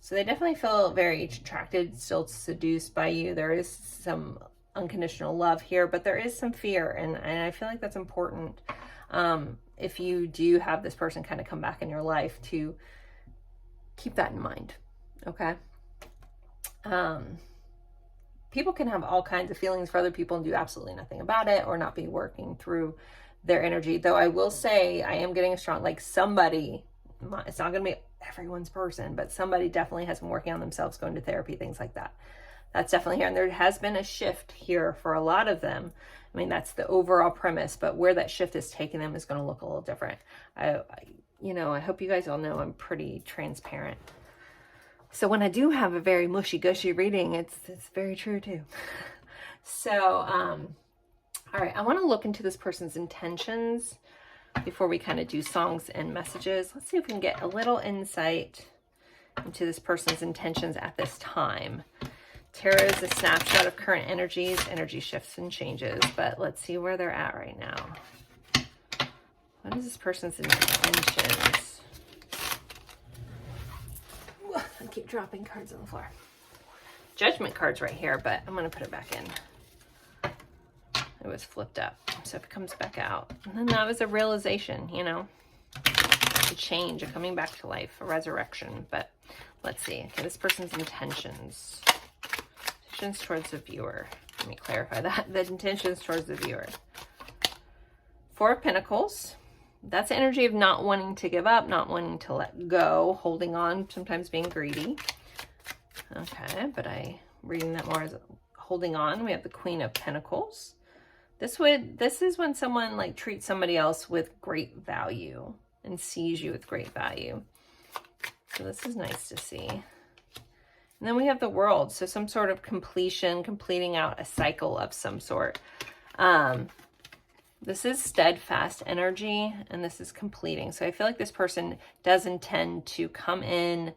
So they definitely feel very attracted, still seduced by you. There is some unconditional love here, but there is some fear. And I feel like that's important if you do have this person kind of come back in your life to keep that in mind. Okay. People can have all kinds of feelings for other people and do absolutely nothing about it or not be working through their energy. Though I will say I am getting a strong, like somebody, it's not going to be everyone's person, but somebody definitely has been working on themselves, going to therapy, things like that. That's definitely here. And there has been a shift here for a lot of them. I mean, that's the overall premise, but where that shift is taking them is going to look a little different. You know, I hope you guys all know I'm pretty transparent. So when I do have a very mushy-gushy reading, it's very true too. So, all right, I want to look into this person's intentions before we kind of do songs and messages. Let's see if we can get a little insight into this person's intentions at this time. Tarot is a snapshot of current energies, energy shifts and changes, but let's see where they're at right now. What is this person's intentions? I keep dropping cards on the floor. Judgment cards right here, but I'm going to put it back in. It was flipped up, so if it comes back out. And then that was a realization, you know, a change, a coming back to life, a resurrection. But let's see. Okay, this person's intentions. Intentions towards the viewer. Let me clarify that. The intentions towards the viewer. Four of Pentacles. That's the energy of not wanting to give up, not wanting to let go, holding on, sometimes being greedy. Okay, but I'm reading that more as holding on. We have the Queen of Pentacles. This is when someone like treats somebody else with great value and sees you with great value. So this is nice to see. And then we have the World. So some sort of completion, completing out a cycle of some sort. This is steadfast energy, and this is completing. So I feel like this person does intend to come in,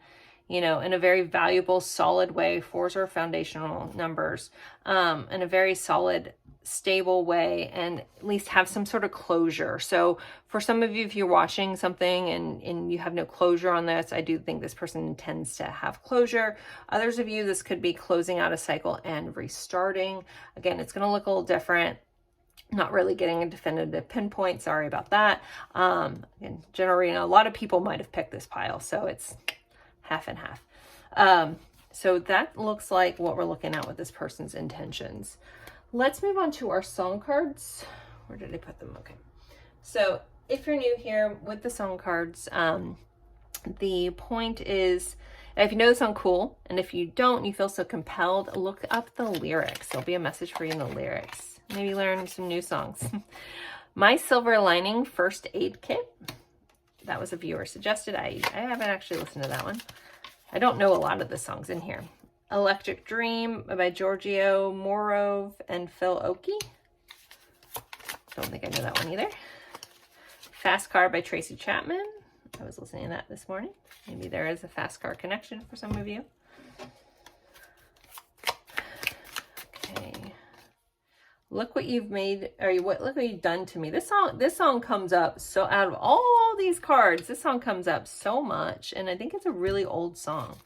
you know, in a very valuable, solid way. Fours are foundational numbers, in a very solid, stable way, and at least have some sort of closure. So for some of you, if you're watching something and you have no closure on this, I do think this person intends to have closure. Others of you, this could be closing out a cycle and restarting. Again, it's going to look a little different. Not really getting a definitive pinpoint. Sorry about that. Again, generally, a lot of people might have picked this pile, so it's half and half. So that looks like what we're looking at with this person's intentions. Let's move on to our song cards. Where did I put them? Okay. So if you're new here with the song cards, the point is, if you know the song, cool. And if you don't, you feel so compelled, look up the lyrics. There'll be a message for you in the lyrics. Maybe learn some new songs. My Silver Lining First Aid Kit. That was a viewer suggested. I haven't actually listened to that one. I don't know a lot of the songs in here. Electric Dream by Giorgio Morov and Phil Oakey. Don't think I know that one either. Fast Car by Tracy Chapman. I was listening to that this morning. Maybe there is a fast car connection for some of you. Okay. Look what you've made, or look what you've done to me. This song comes up, so out of all these cards, this song comes up so much, and I think it's a really old song.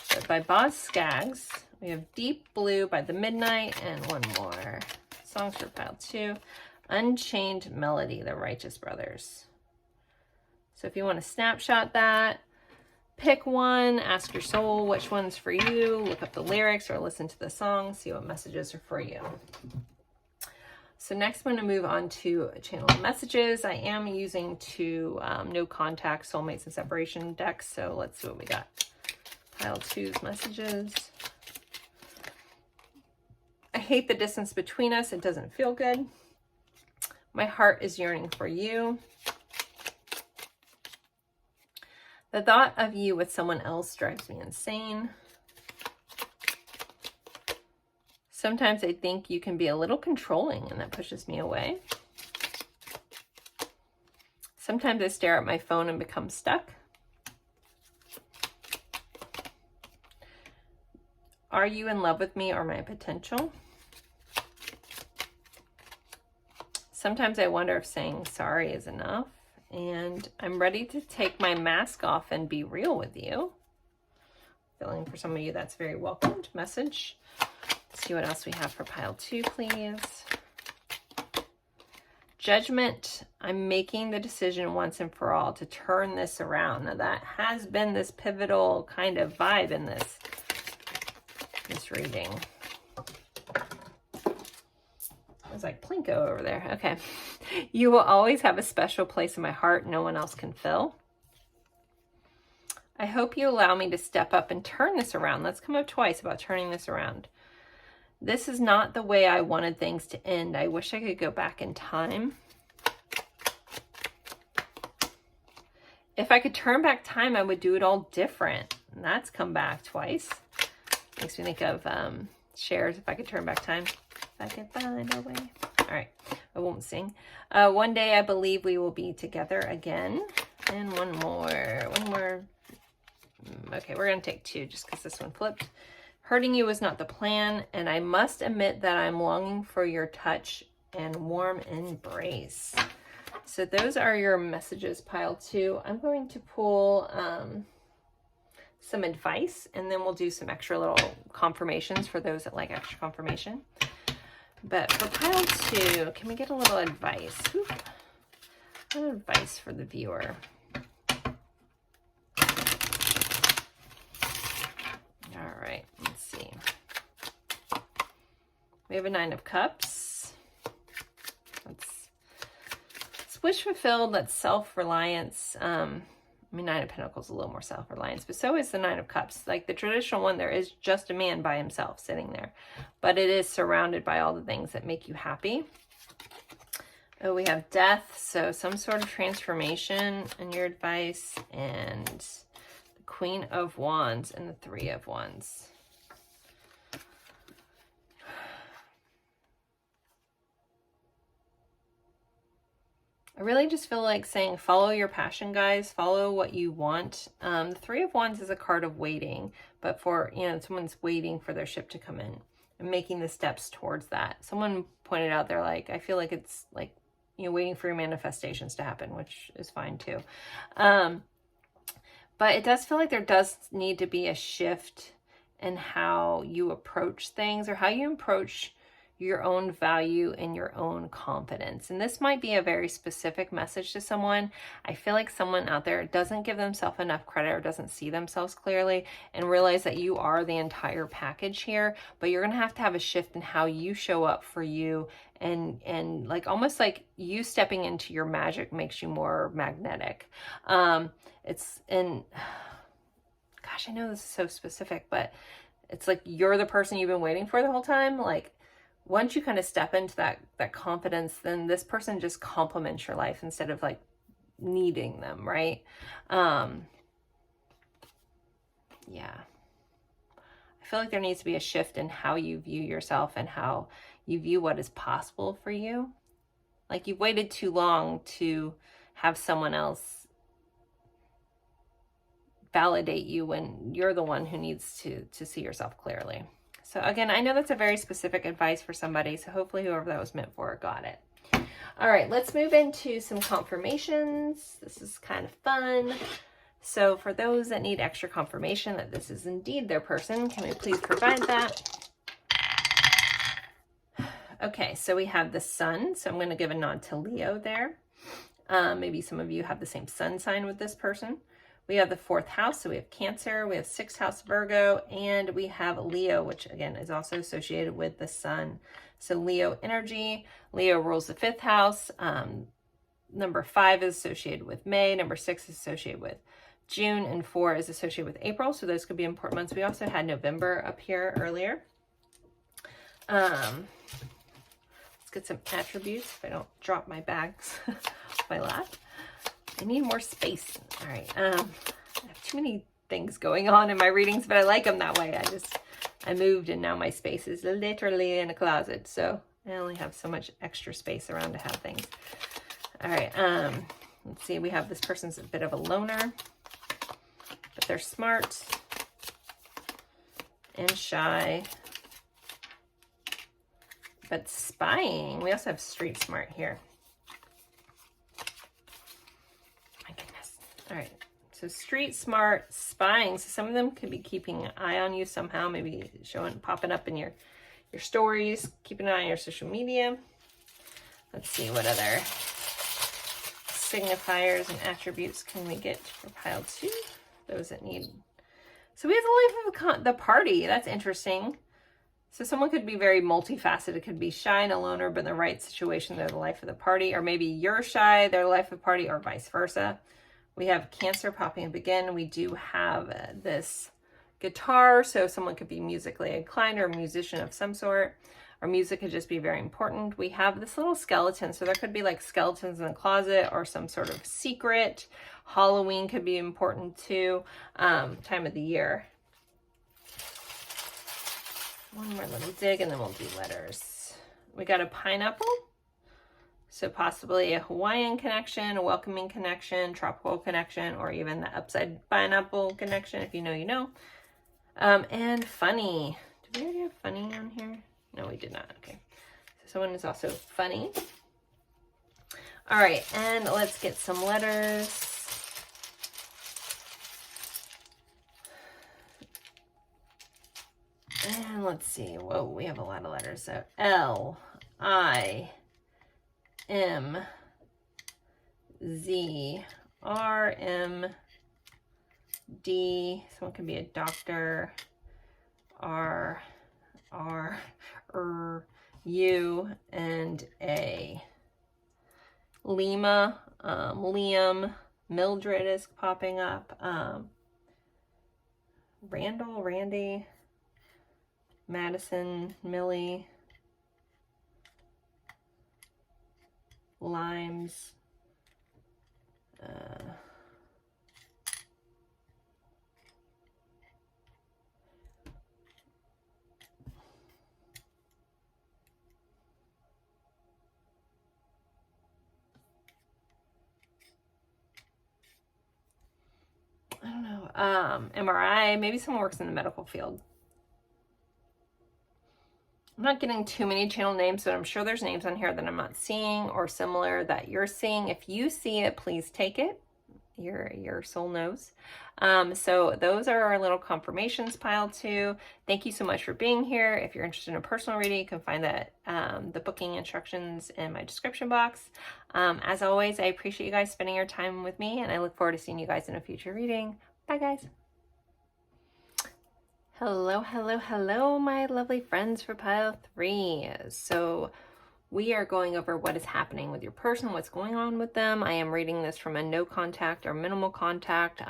But by Boz Scaggs, we have Deep Blue by The Midnight, and one more. Songs for pile 2. Unchained Melody, The Righteous Brothers. So if you want to snapshot that, pick one, ask your soul which one's for you, look up the lyrics or listen to the song, see what messages are for you. So next I'm going to move on to channel messages. I am using two no contact soulmates and separation decks. So let's see what we got. Pile 2's messages. I hate the distance between us. It doesn't feel good. My heart is yearning for you. The thought of you with someone else drives me insane. Sometimes I think you can be a little controlling, and that pushes me away. Sometimes I stare at my phone and become stuck. Are you in love with me or my potential? Sometimes I wonder if saying sorry is enough. And I'm ready to take my mask off and be real with you. Feeling for some of you that's very welcomed message. Let's see what else we have for pile 2, please. Judgment. I'm making the decision once and for all to turn this around. Now that has been this pivotal kind of vibe in this reading. It's like Plinko over there. Okay. You will always have a special place in my heart no one else can fill. I hope you allow me to step up and turn this around. Let's come up twice about turning this around. This is not the way I wanted things to end. I wish I could go back in time. If I could turn back time, I would do it all different. And that's come back twice. Makes me think of Cher's If I Could Turn Back Time. If I could find a way. All right, I won't sing. One day I believe we will be together again. And one more. Okay, we're going to take two just because this one flipped. Hurting you is not the plan, and I must admit that I'm longing for your touch and warm embrace. So those are your messages, pile 2. I'm going to pull some advice, and then we'll do some extra little confirmations for those that like extra confirmation. But for pile 2, can we get a little advice? Ooh, a little advice for the viewer. All right, let's see. We have a 9 of Cups. That's wish fulfilled. That's self-reliance. I mean, 9 of Pentacles is a little more self-reliance, but so is the 9 of Cups. Like the traditional one, there is just a man by himself sitting there, but it is surrounded by all the things that make you happy. Oh, we have Death, so some sort of transformation in your advice, and the Queen of Wands and the 3 of Wands. I really just feel like saying follow your passion, guys. Follow what you want. The 3 of Wands is a card of waiting, but for, you know, someone's waiting for their ship to come in and making the steps towards that. Someone pointed out, they're like, I feel like it's like, you know, waiting for your manifestations to happen, which is fine too. But it does feel like there does need to be a shift in how you approach things, or how you approach your own value and your own confidence. And this might be a very specific message to someone. I feel like someone out there doesn't give themselves enough credit or doesn't see themselves clearly and realize that you are the entire package here, but you're going to have a shift in how you show up for you, and like almost like you stepping into your magic makes you more magnetic. Gosh, I know this is so specific, but it's like you're the person you've been waiting for the whole time. Like, once you kind of step into that confidence, then this person just complements your life instead of like needing them, right? Yeah. I feel like there needs to be a shift in how you view yourself and how you view what is possible for you. Like, you've waited too long to have someone else validate you when you're the one who needs to see yourself clearly. So again, I know that's a very specific advice for somebody, so hopefully whoever that was meant for got it. All right, let's move into some confirmations. This is kind of fun. So for those that need extra confirmation that this is indeed their person, can we please provide that? Okay, so we have the Sun. So I'm going to give a nod to Leo there. Maybe some of you have the same sun sign with this person. We have the 4th house, so we have Cancer, we have 6th house Virgo, and we have Leo, which again is also associated with the Sun. So Leo energy. Leo rules the 5th house. Number 5 is associated with May. Number 6 is associated with June, and 4 is associated with April. So those could be important months. We also had November up here earlier. Let's get some attributes if I don't drop my bags off my lap. I need more space. All right. I have too many things going on in my readings, but I like them that way. I moved and now my space is literally in a closet. So I only have so much extra space around to have things. All right. Let's see. We have this person's a bit of a loner, but they're smart and shy, but spying. We also have street smart here. All right, so street smart, spying. So some of them could be keeping an eye on you somehow, maybe popping up in your stories, keeping an eye on your social media. Let's see what other signifiers and attributes can we get for pile 2, those that need. So we have the life of the party. That's interesting. So someone could be very multifaceted. It could be shy and a loner, but in the right situation, they're the life of the party. Or maybe you're shy, they're the life of the party, or vice versa. We have Cancer popping up again. We do have this guitar, so someone could be musically inclined or a musician of some sort, or music could just be very important. We have this little skeleton, so there could be like skeletons in the closet or some sort of secret. Halloween could be important too, time of the year. One more little dig and then we'll do letters. We got a pineapple, so possibly a Hawaiian connection, a welcoming connection, tropical connection, or even the upside pineapple connection, if you know, you know. And funny. Did we already have funny on here? No, we did not. Okay. So someone is also funny. All right, and let's get some letters. And let's see. Whoa, we have a lot of letters. So L, I, M, Z, R, M, D. Someone can be a doctor. R, U, and A. Lima, Liam, Mildred is popping up. Randall, Randy, Madison, Millie, Limes, I don't know, MRI, maybe someone works in the medical field. I'm not getting too many channel names, but I'm sure there's names on here that I'm not seeing or similar that you're seeing. If you see it, please take it. Your soul knows. So those are our little confirmations pile too. Thank you so much for being here. If you're interested in a personal reading, you can find that the booking instructions in my description box. As always, I appreciate you guys spending your time with me, and I look forward to seeing you guys in a future reading. Bye, guys. Hello, hello, hello, my lovely friends for pile 3. So we are going over what is happening with your person, what's going on with them. I am reading this from a no contact or minimal contact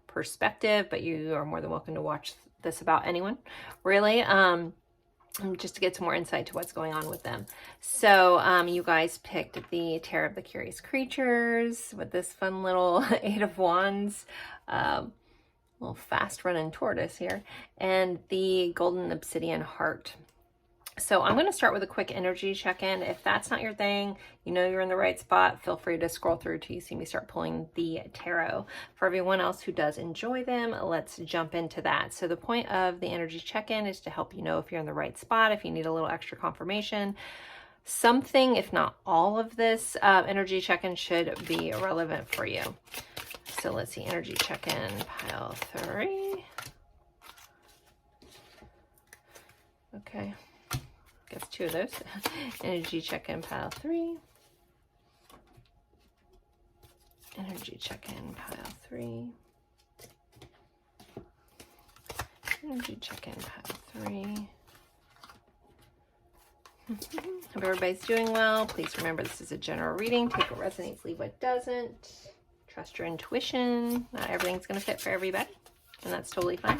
perspective, but you are more than welcome to watch this about anyone, really, just to get some more insight to what's going on with them. So you guys picked the Tarot of the Curious Creatures with this fun little 8 of Wands. Little fast running tortoise here, and the Golden Obsidian Heart. So I'm going to start with a quick energy check-in. If that's not your thing, you know you're in the right spot, feel free to scroll through till you see me start pulling the tarot. For everyone else who does enjoy them, let's jump into that. So the point of the energy check-in is to help you know if you're in the right spot, if you need a little extra confirmation. Something, if not all of this energy check-in should be relevant for you. So let's see, energy check-in, pile 3. Okay, guess 2 of those. Energy check-in, pile 3. Energy check-in, pile 3. Energy check-in, pile 3. Hope everybody's doing well. Please remember this is a general reading. Take what resonates, leave what doesn't. Trust your intuition. Not everything's going to fit for everybody, and that's totally fine.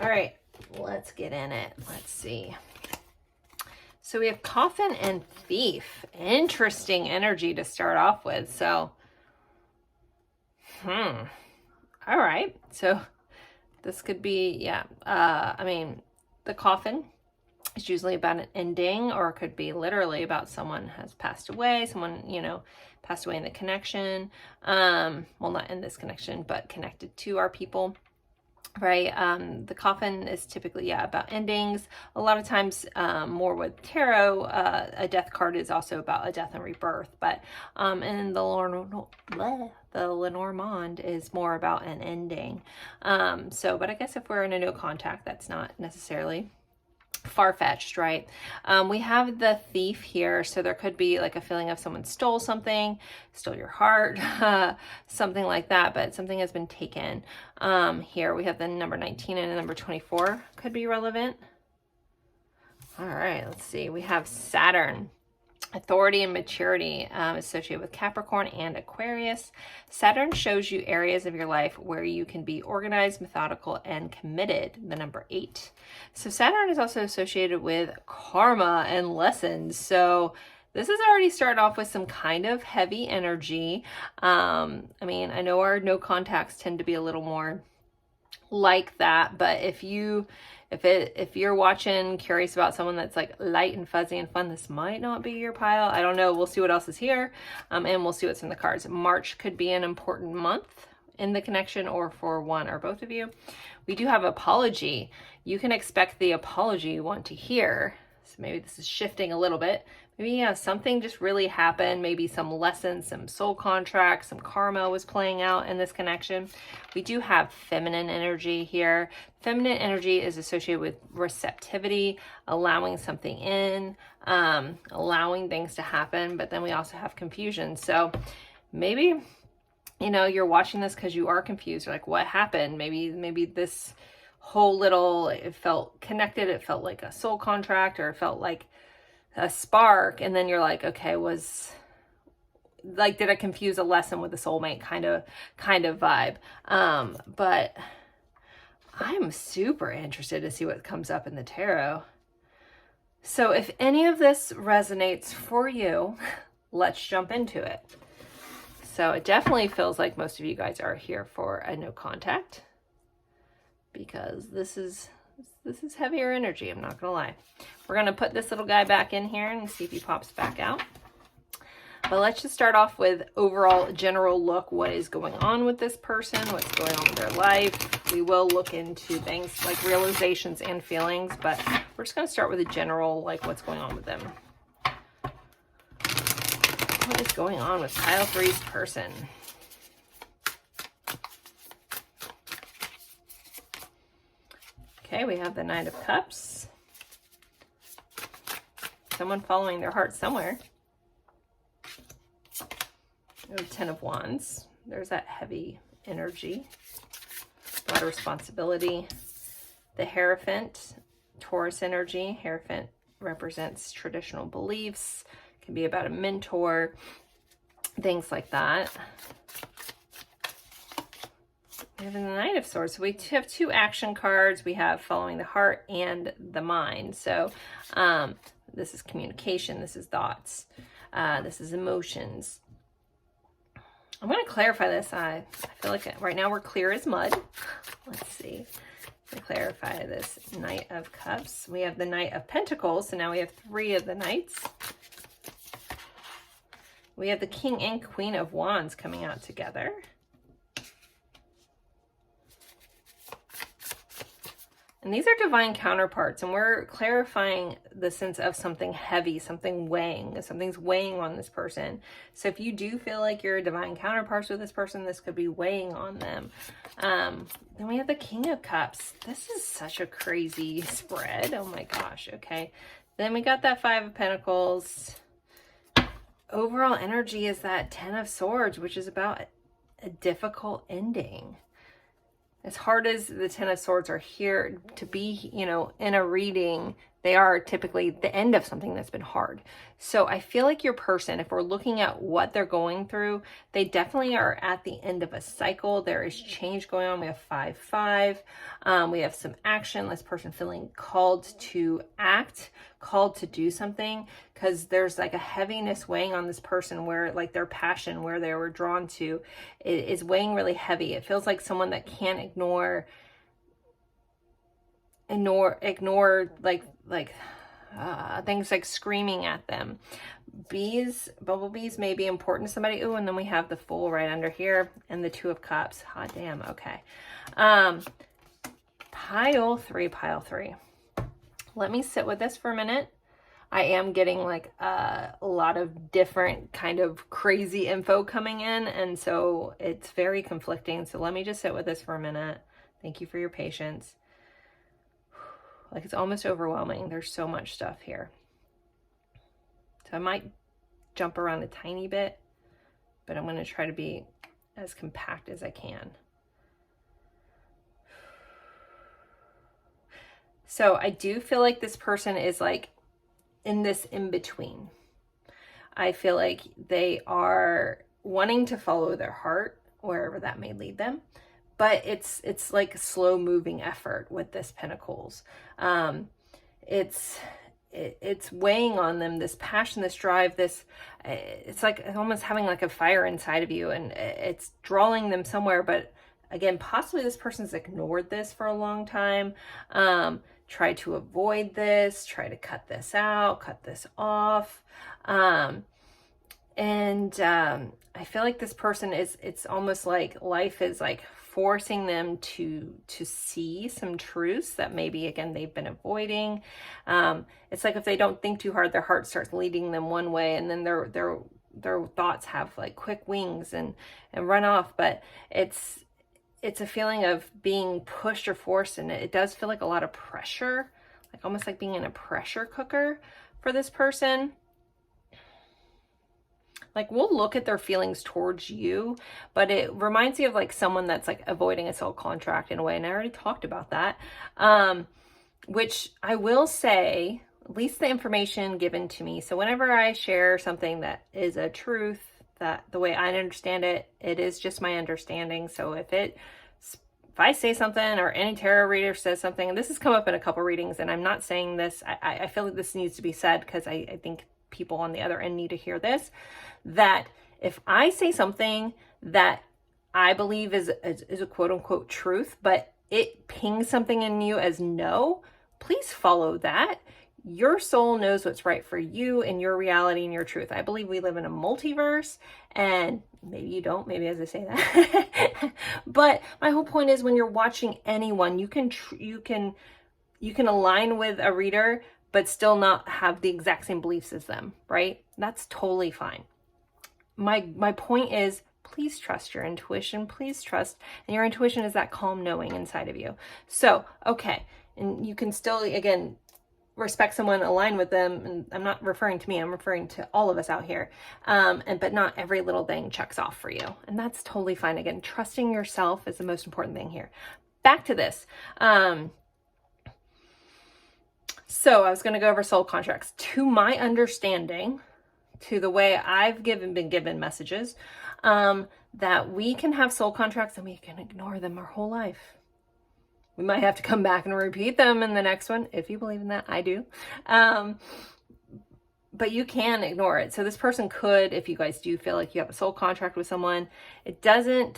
All right, let's get in it. Let's see. So we have Coffin and Thief. Interesting energy to start off with. So, all right. So this could be, yeah. I mean, the Coffin is usually about an ending, or it could be literally about someone has passed away, someone, you know, passed away in the connection. Well, not in this connection, but connected to our people, right? The Coffin is typically, yeah, about endings. A lot of times, more with tarot, a death card is also about a death and rebirth, but in the Lenormand is more about an ending. So, but I guess if we're in a no contact, that's not necessarily far-fetched, right? We have the Thief here, so there could be like a feeling of someone stole something, stole your heart, something like that, but something has been taken. Here we have the number 19 and the number 24 could be relevant. All right, let's see. We have Saturn. Authority and maturity associated with Capricorn and Aquarius. Saturn shows you areas of your life where you can be organized, methodical, and committed, the number 8. So Saturn is also associated with karma and lessons. So this is already starting off with some kind of heavy energy. I mean, I know our no contacts tend to be a little more like that, but if you're watching, curious about someone that's like light and fuzzy and fun, this might not be your pile. I don't know. We'll see what else is here, and we'll see what's in the cards. March could be an important month in the connection, or for one or both of you. We do have apology. You can expect the apology you want to hear. So maybe this is shifting a little bit. Maybe something just really happened. Maybe some lessons, some soul contracts, some karma was playing out in this connection. We do have feminine energy here. Feminine energy is associated with receptivity, allowing something in, allowing things to happen. But then we also have confusion. So maybe, you know, you're watching this because you are confused. You're like, what happened? Maybe this whole little, it felt connected. It felt like a soul contract, or it felt like a spark, and then you're like, okay, was like, did I confuse a lesson with a soulmate kind of vibe? But I'm super interested to see what comes up in the tarot. So if any of this resonates for you, let's jump into it. So it definitely feels like most of you guys are here for a no contact, because this is heavier energy, I'm not gonna lie. We're gonna put this little guy back in here and see if he pops back out. But let's just start off with overall general look. What is going on with this person? What's going on with their life? We will look into things like realizations and feelings, but we're just gonna start with a general, like, what's going on with them. What is going on with pile 3's person? Okay, we have the Knight of Cups. Someone following their heart somewhere. The 10 of Wands. There's that heavy energy. A lot of responsibility. The Hierophant, Taurus energy. Hierophant represents traditional beliefs. Can be about a mentor. Things like that. We have the Knight of Swords. So we have 2 action cards. We have following the heart and the mind. So this is communication. This is thoughts. This is emotions. I'm going to clarify this. I feel like right now we're clear as mud. Let's see. To clarify this Knight of Cups. We have the Knight of Pentacles. So now we have 3 of the Knights. We have the King and Queen of Wands coming out together. And these are divine counterparts, and we're clarifying the sense of something heavy, something weighing, something's weighing on this person. So if you do feel like you're divine counterparts with this person, this could be weighing on them. Then we have the King of Cups. This is such a crazy spread. Oh my gosh. Okay. Then we got that 5 of Pentacles. Overall energy is that 10 of Swords, which is about a difficult ending. As hard as the 10 of Swords are here to be, you know, in a reading, they are typically the end of something that's been hard. So I feel like your person, if we're looking at what they're going through, they definitely are at the end of a cycle. There is change going on. We have 5-5. We have some action. This person feeling called to act, called to do something, because there's like a heaviness weighing on this person where like their passion, where they were drawn to, is weighing really heavy. It feels like someone that can't ignore things like screaming at them. Bumblebees may be important to somebody. Ooh, and then we have the Fool right under here and the 2 of Cups. Hot damn. Okay. Pile 3. Let me sit with this for a minute. I am getting like a lot of different kind of crazy info coming in, and so it's very conflicting. So let me just sit with this for a minute. Thank you for your patience. Like, it's almost overwhelming. There's so much stuff here. So I might jump around a tiny bit, but I'm going to try to be as compact as I can. So I do feel like this person is like in this in between. I feel like they are wanting to follow their heart wherever that may lead them, but it's like a slow moving effort with this Pentacles. It's weighing on them, this passion, this drive, this, it's like almost having like a fire inside of you, and it's drawing them somewhere. But again, possibly this person's ignored this for a long time, try to avoid this, try to cut this out, cut this off. I feel like this person is, it's almost like life is like forcing them to see some truths that maybe, again, they've been avoiding. It's like if they don't think too hard, their heart starts leading them one way, and then their thoughts have like quick wings and run off. But it's a feeling of being pushed or forced, and it does feel like a lot of pressure, like almost like being in a pressure cooker for this person. Like, we'll look at their feelings towards you, but it reminds me of like someone that's like avoiding a soul contract in a way. And I already talked about that, which I will say, at least the information given to me. So whenever I share something that is a truth, that the way I understand it, it is just my understanding. So if I say something, or any tarot reader says something, and this has come up in a couple readings, and I'm not saying this, I feel like this needs to be said because I think people on the other end need to hear this, that if I say something that I believe is a quote unquote truth, but it pings something in you as no, please follow that. Your soul knows what's right for you and your reality and your truth. I believe we live in a multiverse, and maybe you don't, maybe as I say that. But my whole point is, when you're watching anyone, you can align with a reader, but still not have the exact same beliefs as them, right? That's totally fine. My point is, please trust your intuition. Please trust, and your intuition is that calm knowing inside of you. So, okay, and you can still, again, respect someone, align with them, and I'm not referring to me, I'm referring to all of us out here, but not every little thing checks off for you, and that's totally fine. Again, trusting yourself is the most important thing here. Back to this. So I was going to go over soul contracts. To my understanding, to the way I've been given messages, that we can have soul contracts and we can ignore them our whole life. We might have to come back and repeat them in the next one, if you believe in that. I do. But you can ignore it. So this person could, if you guys do feel like you have a soul contract with someone, it can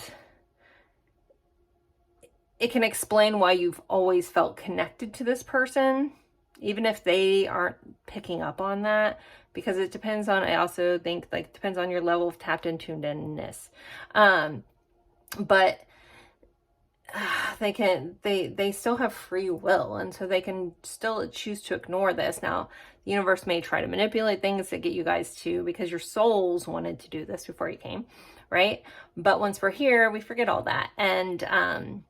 explain why you've always felt connected to this person, even if they aren't picking up on that, because it depends on, I also think, like, depends on your level of tapped and tuned in-ness. But they still have free will, and so they can still choose to ignore this. Now, the universe may try to manipulate things to get you guys to, because your souls wanted to do this before you came, right? But once we're here, we forget all that. And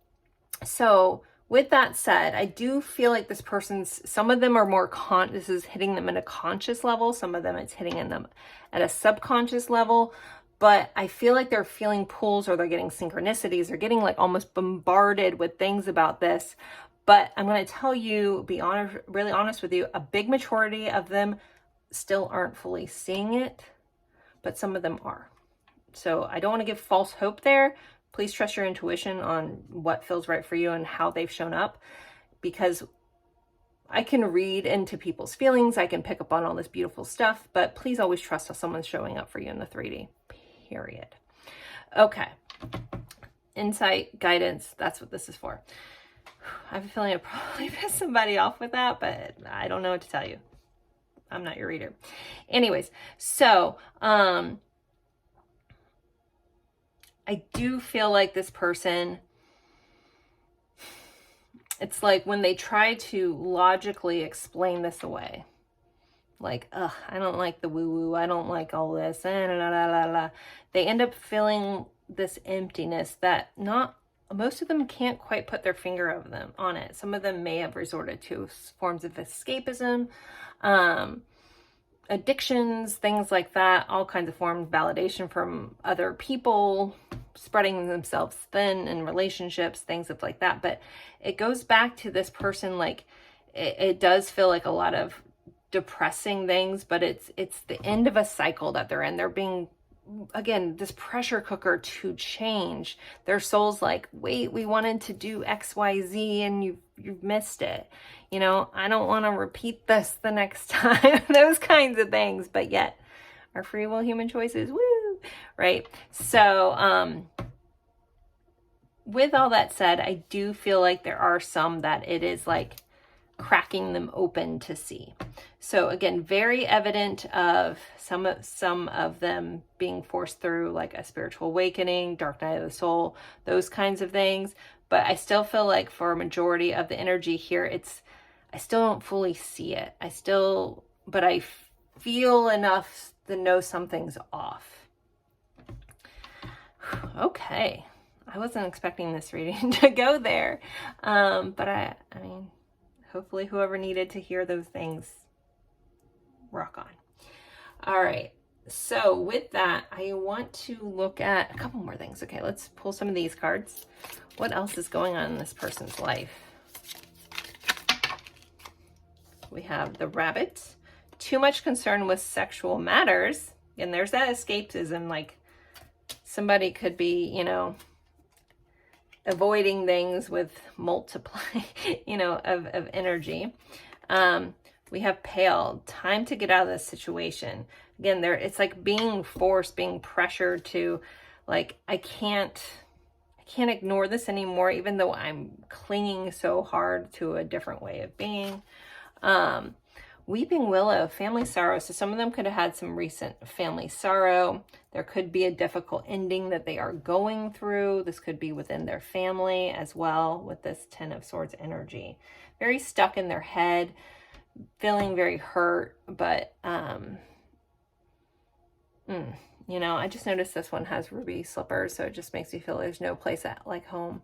so with that said, I do feel like this person's, some of them are more this is hitting them at a conscious level. Some of them it's hitting in them at a subconscious level. But I feel like they're feeling pulls, or they're getting synchronicities. They're getting like almost bombarded with things about this. But I'm going to tell you, be honest, really honest with you, a big majority of them still aren't fully seeing it, but some of them are. So I don't want to give false hope there. Please trust your intuition on what feels right for you and how they've shown up, because I can read into people's feelings. I can pick up on all this beautiful stuff, but please always trust how someone's showing up for you in the 3D, period. Okay. Insight, guidance, that's what this is for. I have a feeling I probably pissed somebody off with that, but I don't know what to tell you. I'm not your reader. Anyways, so, I do feel like this person, it's like when they try to logically explain this away, like, I don't like the woo-woo, I don't like all this, they end up feeling this emptiness that most of them can't quite put their finger on it. Some of them may have resorted to forms of escapism, addictions, things like that, all kinds of forms of validation from other people, spreading themselves thin in relationships, things like that. But it goes back to this person, like, it does feel like a lot of depressing things, but it's the end of a cycle that they're in. They're being, again, this pressure cooker to change. Their soul's like, wait, we wanted to do XYZ and you've missed it. You know, I don't want to repeat this the next time. Those kinds of things, but yet our free will human choices, woo, right? So with all that said, I do feel like there are some that it is like cracking them open to see. So again, very evident of some of them being forced through like a spiritual awakening, dark night of the soul, those kinds of things. But I still feel like for a majority of the energy here, I still don't fully see it. But I feel enough to know something's off. Okay. I wasn't expecting this reading to go there. But I mean, hopefully whoever needed to hear those things, rock on. All right. So with that, I want to look at a couple more things. Okay, let's pull some of these cards. What else is going on in this person's life? We have the Rabbit. Too much concern with sexual matters. And there's that escapism, like somebody could be, you know, avoiding things with multiply, you know, of energy. We have Pale. Time to get out of this situation. Again, it's like being forced, being pressured to, like, I can't ignore this anymore, even though I'm clinging so hard to a different way of being. Weeping Willow, family sorrow. So some of them could have had some recent family sorrow. There could be a difficult ending that they are going through. This could be within their family as well with this Ten of Swords energy. Very stuck in their head, feeling very hurt, but, you know, I just noticed this one has ruby slippers, so it just makes me feel there's no place like home.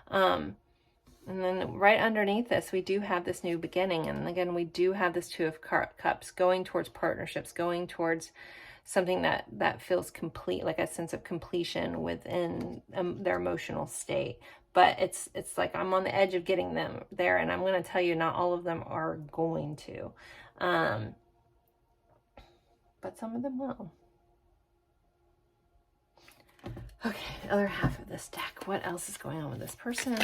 And then right underneath this, we do have this new beginning. And again, we do have this Two of Cups going towards partnerships, going towards something that feels complete, like a sense of completion within their emotional state. But it's like I'm on the edge of getting them there. And I'm going to tell you, not all of them are going to. But some of them will. Okay, the other half of this deck. What else is going on with this person?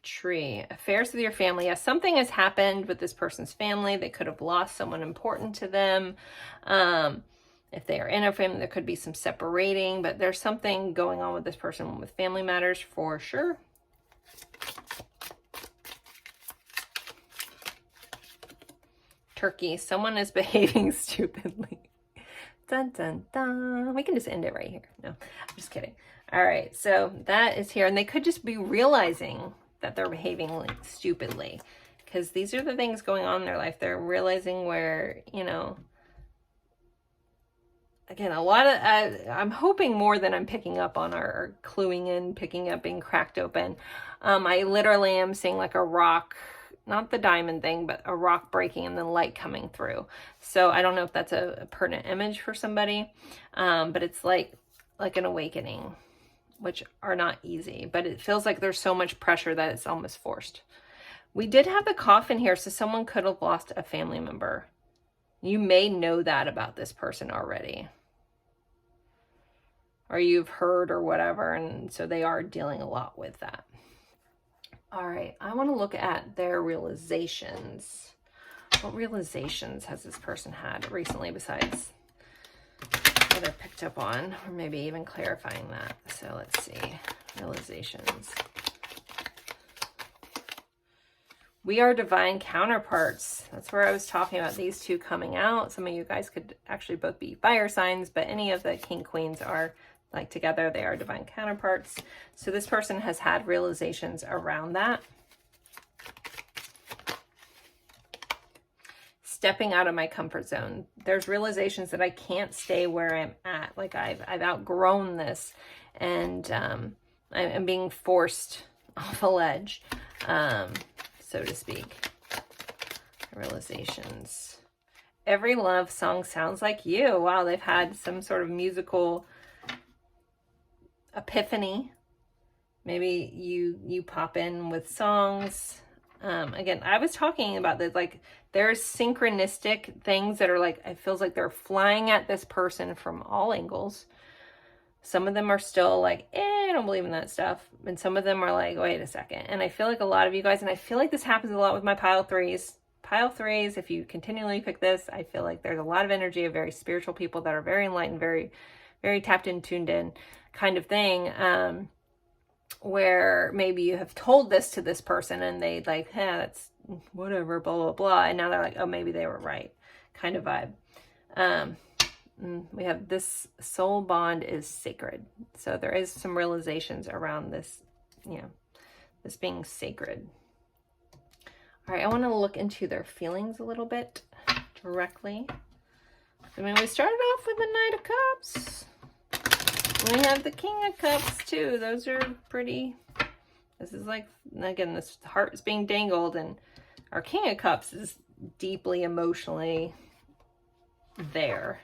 Tree. Affairs with your family. Yes, something has happened with this person's family. They could have lost someone important to them. If they are in a family, there could be some separating, but there's something going on with this person with family matters for sure. Turkey. Someone is behaving stupidly. Dun, dun, dun. We can just end it right here. No, I'm just kidding. All right, so that is here. And they could just be realizing that they're behaving like stupidly, because these are the things going on in their life. They're realizing where, you know, again, a lot of, I'm hoping more than I'm picking up on are cluing in, picking up, being cracked open. I literally am seeing like a rock, not the diamond thing, but a rock breaking and then light coming through. So I don't know if that's a pertinent image for somebody, but it's like an awakening, which are not easy, but it feels like there's so much pressure that it's almost forced. We did have the coffin here, so someone could have lost a family member. You may know that about this person already, or you've heard or whatever, and so they are dealing a lot with that. All right, I want to look at their realizations. What realizations has this person had recently besides what I picked up on, or maybe even clarifying that? So let's see, realizations. We are divine counterparts. That's where I was talking about these two coming out. Some of you guys could actually both be fire signs, but any of the king queens are like together, they are divine counterparts. So this person has had realizations around that. Stepping out of my comfort zone. There's realizations that I can't stay where I'm at. Like I've outgrown this, and I'm being forced off a ledge, so to speak. Realizations. Every love song sounds like you. Wow, they've had some sort of musical epiphany. Maybe you pop in with songs. Again, I was talking about this, like, there's synchronistic things that are like, it feels like they're flying at this person from all angles. Some of them are still like, I don't believe in that stuff. And some of them are like, wait a second. And I feel like a lot of you guys, and I feel like this happens a lot with my pile threes. Pile threes, if you continually pick this, I feel like there's a lot of energy of very spiritual people that are very enlightened, very, very tapped in, tuned in kind of thing. Where maybe you have told this to this person and they like, that's whatever, blah, blah, blah. And now they're like, oh, maybe they were right kind of vibe. We have this soul bond is sacred. So there is some realizations around this, you know, this being sacred. All right, I want to look into their feelings a little bit directly. I mean, we started off with the Knight of Cups. We have the King of Cups too. Those are pretty, this is like, again, this heart is being dangled, and our King of Cups is deeply emotionally there.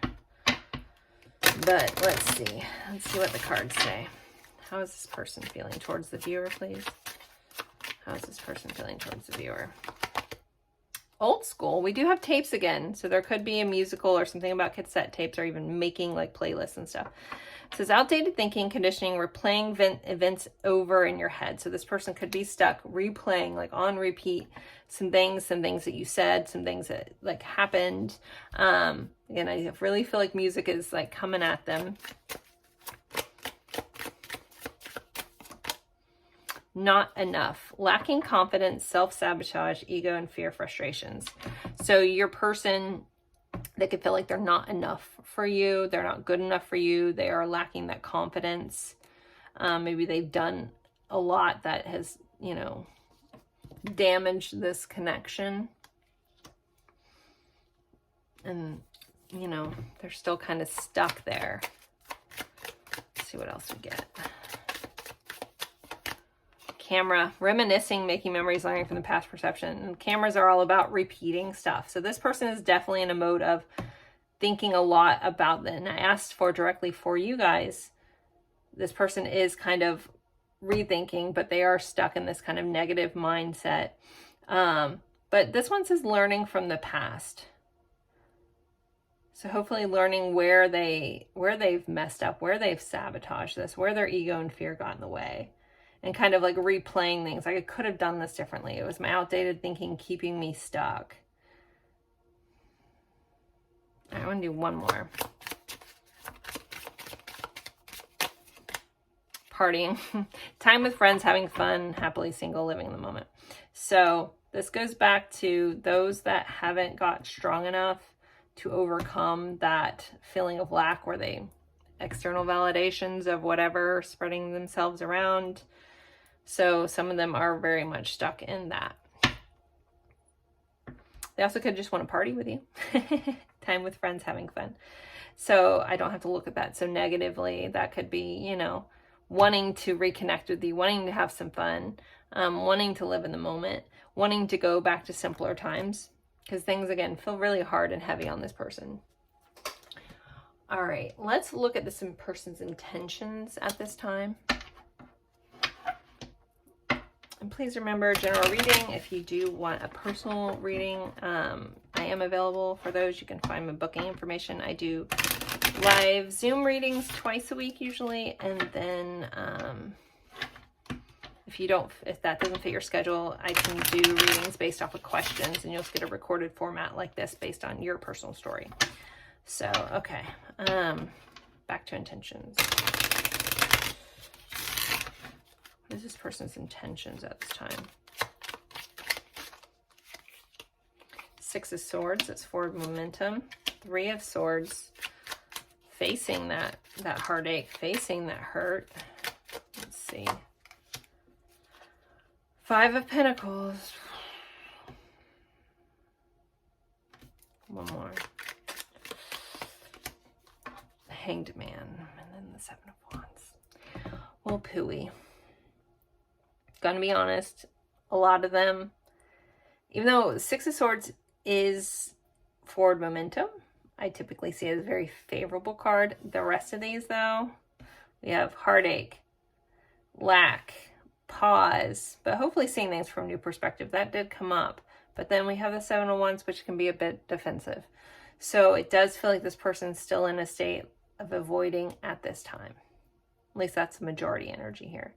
But let's see what the cards say. How is this person feeling towards the viewer, please? How is this person feeling towards the viewer? Old school, we do have tapes again. So there could be a musical or something about cassette tapes, or even making like playlists and stuff. It says outdated thinking, conditioning, replaying events over in your head. So this person could be stuck replaying, like on repeat, some things that you said, some things that like happened. Again, I really feel like music is like coming at them. Not enough. Lacking confidence, self-sabotage, ego, and fear, frustrations. So your person, they could feel like they're not enough for you. They're not good enough for you. They are lacking that confidence. Maybe they've done a lot that has, you know, damaged this connection. And, you know, they're still kind of stuck there. Let's see what else we get. Camera, reminiscing, making memories, learning from the past, perception. And cameras are all about repeating stuff. So this person is definitely in a mode of thinking a lot about that. And I asked for directly for you guys, this person is kind of rethinking, but they are stuck in this kind of negative mindset. But this one says learning from the past. So hopefully learning where they've messed up, where they've sabotaged this, where their ego and fear got in the way. And kind of like replaying things. Like, I could have done this differently. It was my outdated thinking keeping me stuck. All right, I want to do one more. Partying. Time with friends, having fun, happily single, living in the moment. So this goes back to those that haven't got strong enough to overcome that feeling of lack, where they external validations of whatever spreading themselves around. So some of them are very much stuck in that. They also could just want to party with you. Time with friends, having fun. So I don't have to look at that so negatively. That could be, you know, wanting to reconnect with you, wanting to have some fun, wanting to live in the moment, wanting to go back to simpler times. Because things, again, feel really hard and heavy on this person. All right, let's look at this person's intentions at this time. And please remember, general reading, if you do want a personal reading, I am available for those. You can find my booking information. I do live Zoom readings twice a week usually. And then if that doesn't fit your schedule, I can do readings based off of questions, and you'll get a recorded format like this based on your personal story. So, okay, back to intentions. What is this person's intentions at this time? Six of Swords, that's forward momentum. Three of Swords, facing that heartache, facing that hurt. Let's see. Five of Pentacles. One more. Hanged Man, and then the Seven of Wands. Well, pooey. Gonna be honest, a lot of them, even though Six of Swords is forward momentum, I typically see it as a very favorable card. The rest of these, though, we have heartache, lack, pause, but hopefully seeing things from a new perspective. That did come up. But then we have the Seven of Wands, which can be a bit defensive. So it does feel like this person's still in a state of avoiding at this time. At least that's the majority energy here.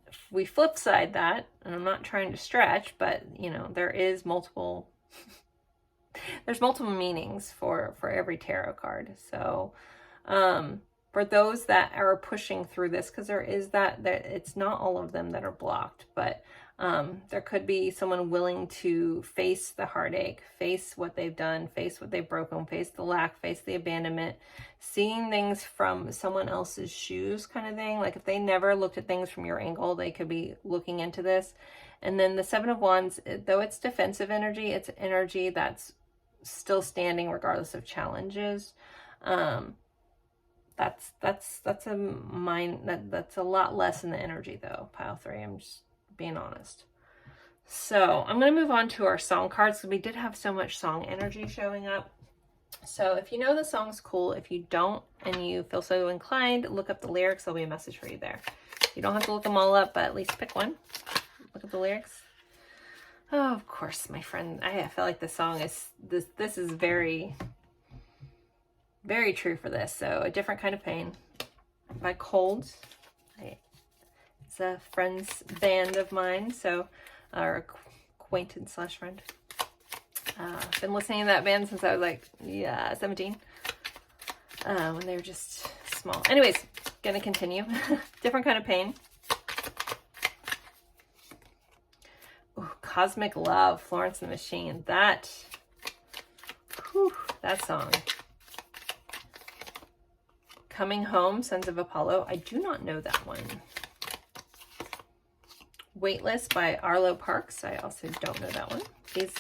If we flip side that, and I'm not trying to stretch, but you know, there is multiple there's multiple meanings for every tarot card. So for those that are pushing through this, because there is that it's not all of them that are blocked, but there could be someone willing to face the heartache, face what they've done, face what they've broken, face the lack, face the abandonment, seeing things from someone else's shoes kind of thing. Like if they never looked at things from your angle, they could be looking into this. And then the Seven of Wands, though it's defensive energy, it's energy that's still standing regardless of challenges. That's a that's a lot less in the energy though, pile 3. I'm just being honest. So I'm going to move on to our song cards, because we did have so much song energy showing up. So if you know the song's cool, if you don't and you feel so inclined, look up the lyrics. There'll be a message for you there. You don't have to look them all up, but at least pick one. Look at the lyrics. Oh, of course, my friend. I feel like the song is this is very, very true for this. So A Different Kind of Pain by Cold. It's a friend's band of mine, so our acquaintance / friend. I've been listening to that band since I was like 17. When they were just small. Anyways, gonna continue. Different Kind of Pain. Ooh, Cosmic Love, Florence and the Machine. That song. Coming Home, Sons of Apollo. I do not know that one. Weightless by Arlo Parks. I also don't know that one.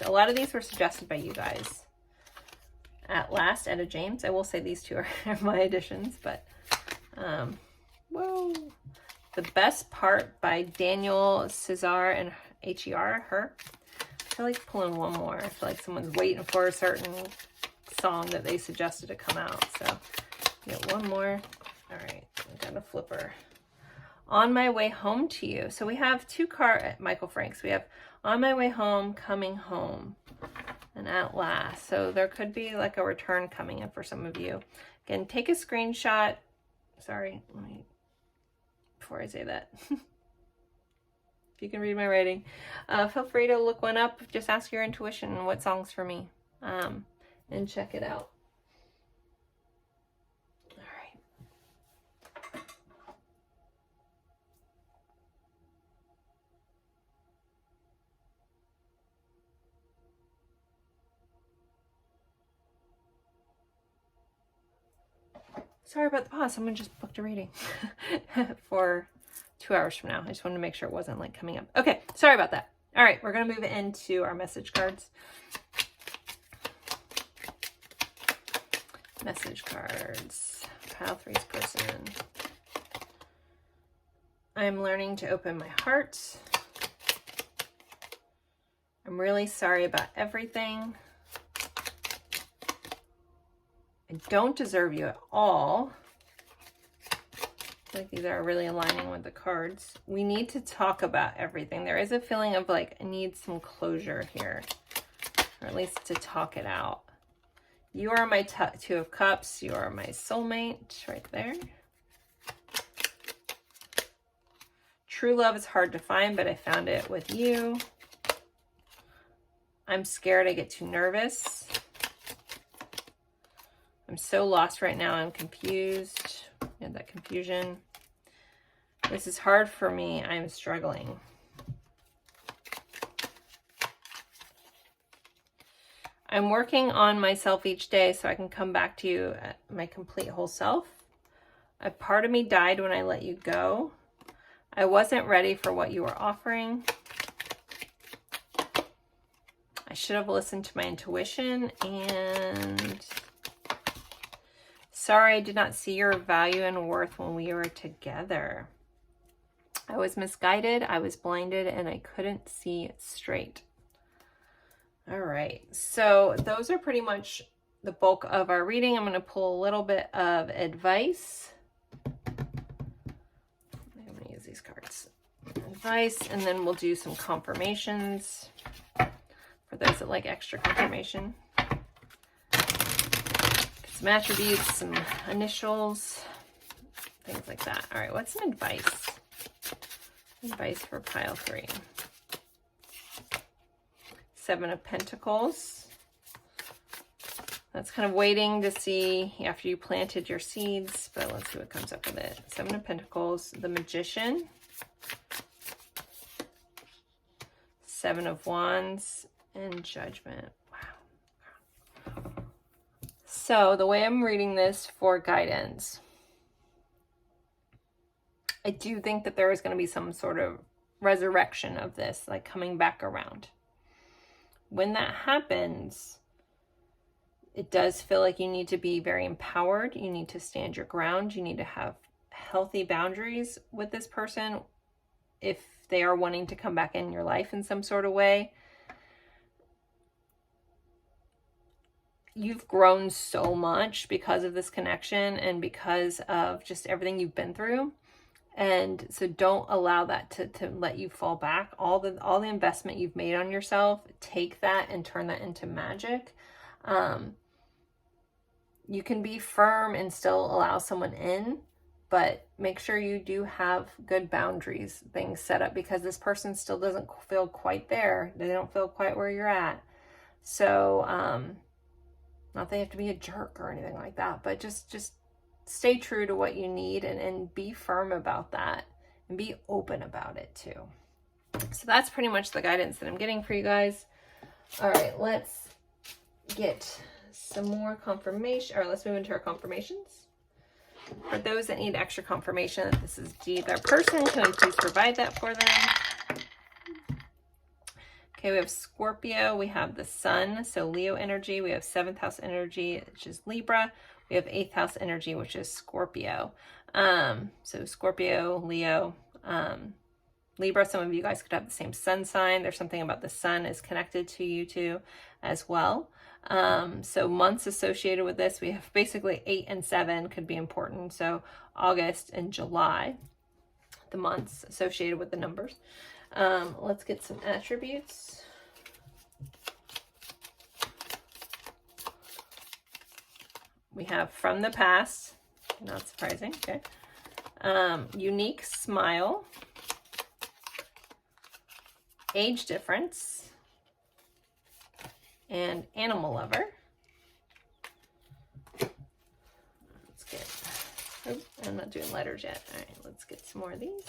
A lot of these were suggested by you guys. At Last, Etta James. I will say these two are my additions, but whoa. The Best Part by Daniel Cesar and Her. I feel like pulling one more. I feel like someone's waiting for a certain song that they suggested to come out. So get one more. All right, I got a flipper. On My Way Home to You. So we have two Michael Franks. We have On My Way Home, Coming Home, and At Last. So there could be like a return coming in for some of you. Again, take a screenshot. Sorry, before I say that. If you can read my writing, feel free to look one up. Just ask your intuition what song's for me, and check it out. Sorry about the pause. Someone just booked a reading for 2 hours from now. I just wanted to make sure it wasn't like coming up. Okay, sorry about that. All right, we're going to move into our message cards. Message cards. Pile 3's person. I'm learning to open my heart. I'm really sorry about everything. I don't deserve you at all. I feel like these are really aligning with the cards. We need to talk about everything. There is a feeling of like, I need some closure here, or at least to talk it out. You are my Two of Cups. You are my soulmate right there. True love is hard to find, but I found it with you. I'm scared I get too nervous. I'm so lost right now. I'm confused. Yeah, that confusion. This is hard for me. I'm struggling. I'm working on myself each day so I can come back to you at my complete whole self. A part of me died when I let you go. I wasn't ready for what you were offering. I should have listened to my intuition, and sorry I did not see your value and worth when we were together. I was misguided, I was blinded, and I couldn't see straight. All right, so those are pretty much the bulk of our reading. I'm going to pull a little bit of advice. I'm going to use these cards. Advice, and then we'll do some confirmations for those that like extra confirmation. Get some attributes, some initials, things like that. All right, what's some advice? Advice for pile 3. 7 of Pentacles. That's kind of waiting to see after you planted your seeds, but let's see what comes up with it. 7 of Pentacles, the Magician, 7 of Wands, and Judgment. Wow. So the way I'm reading this for guidance, I do think that there is going to be some sort of resurrection of this, like coming back around. When that happens, it does feel like you need to be very empowered. You need to stand your ground. You need to have healthy boundaries with this person if they are wanting to come back in your life in some sort of way. You've grown so much because of this connection and because of just everything you've been through. And so don't allow that to let you fall back. All the investment you've made on yourself, take that and turn that into magic. You can be firm and still allow someone in, but make sure you do have good boundaries, things set up, because this person still doesn't feel quite there. They don't feel quite where you're at. So, not that you have to be a jerk or anything like that, but just stay true to what you need and be firm about that and be open about it too. So that's pretty much the guidance that I'm getting for you guys. All right, let's get some more confirmation, or let's move into our confirmations. For those that need extra confirmation that this is indeed their person, can we please provide that for them? Okay, we have Scorpio, we have the Sun, so Leo energy. We have 7th house energy, which is Libra. We have 8th house energy, which is Scorpio. So Scorpio, Leo, Libra. Some of you guys could have the same sun sign. There's something about the sun is connected to you two as well. So months associated with this, we have basically 8 and 7 could be important. So August and July, the months associated with the numbers. Let's get some attributes. We have from the past, not surprising, okay. Unique smile, age difference, and animal lover. Let's get, oh, I'm not doing letters yet. All right, let's get some more of these.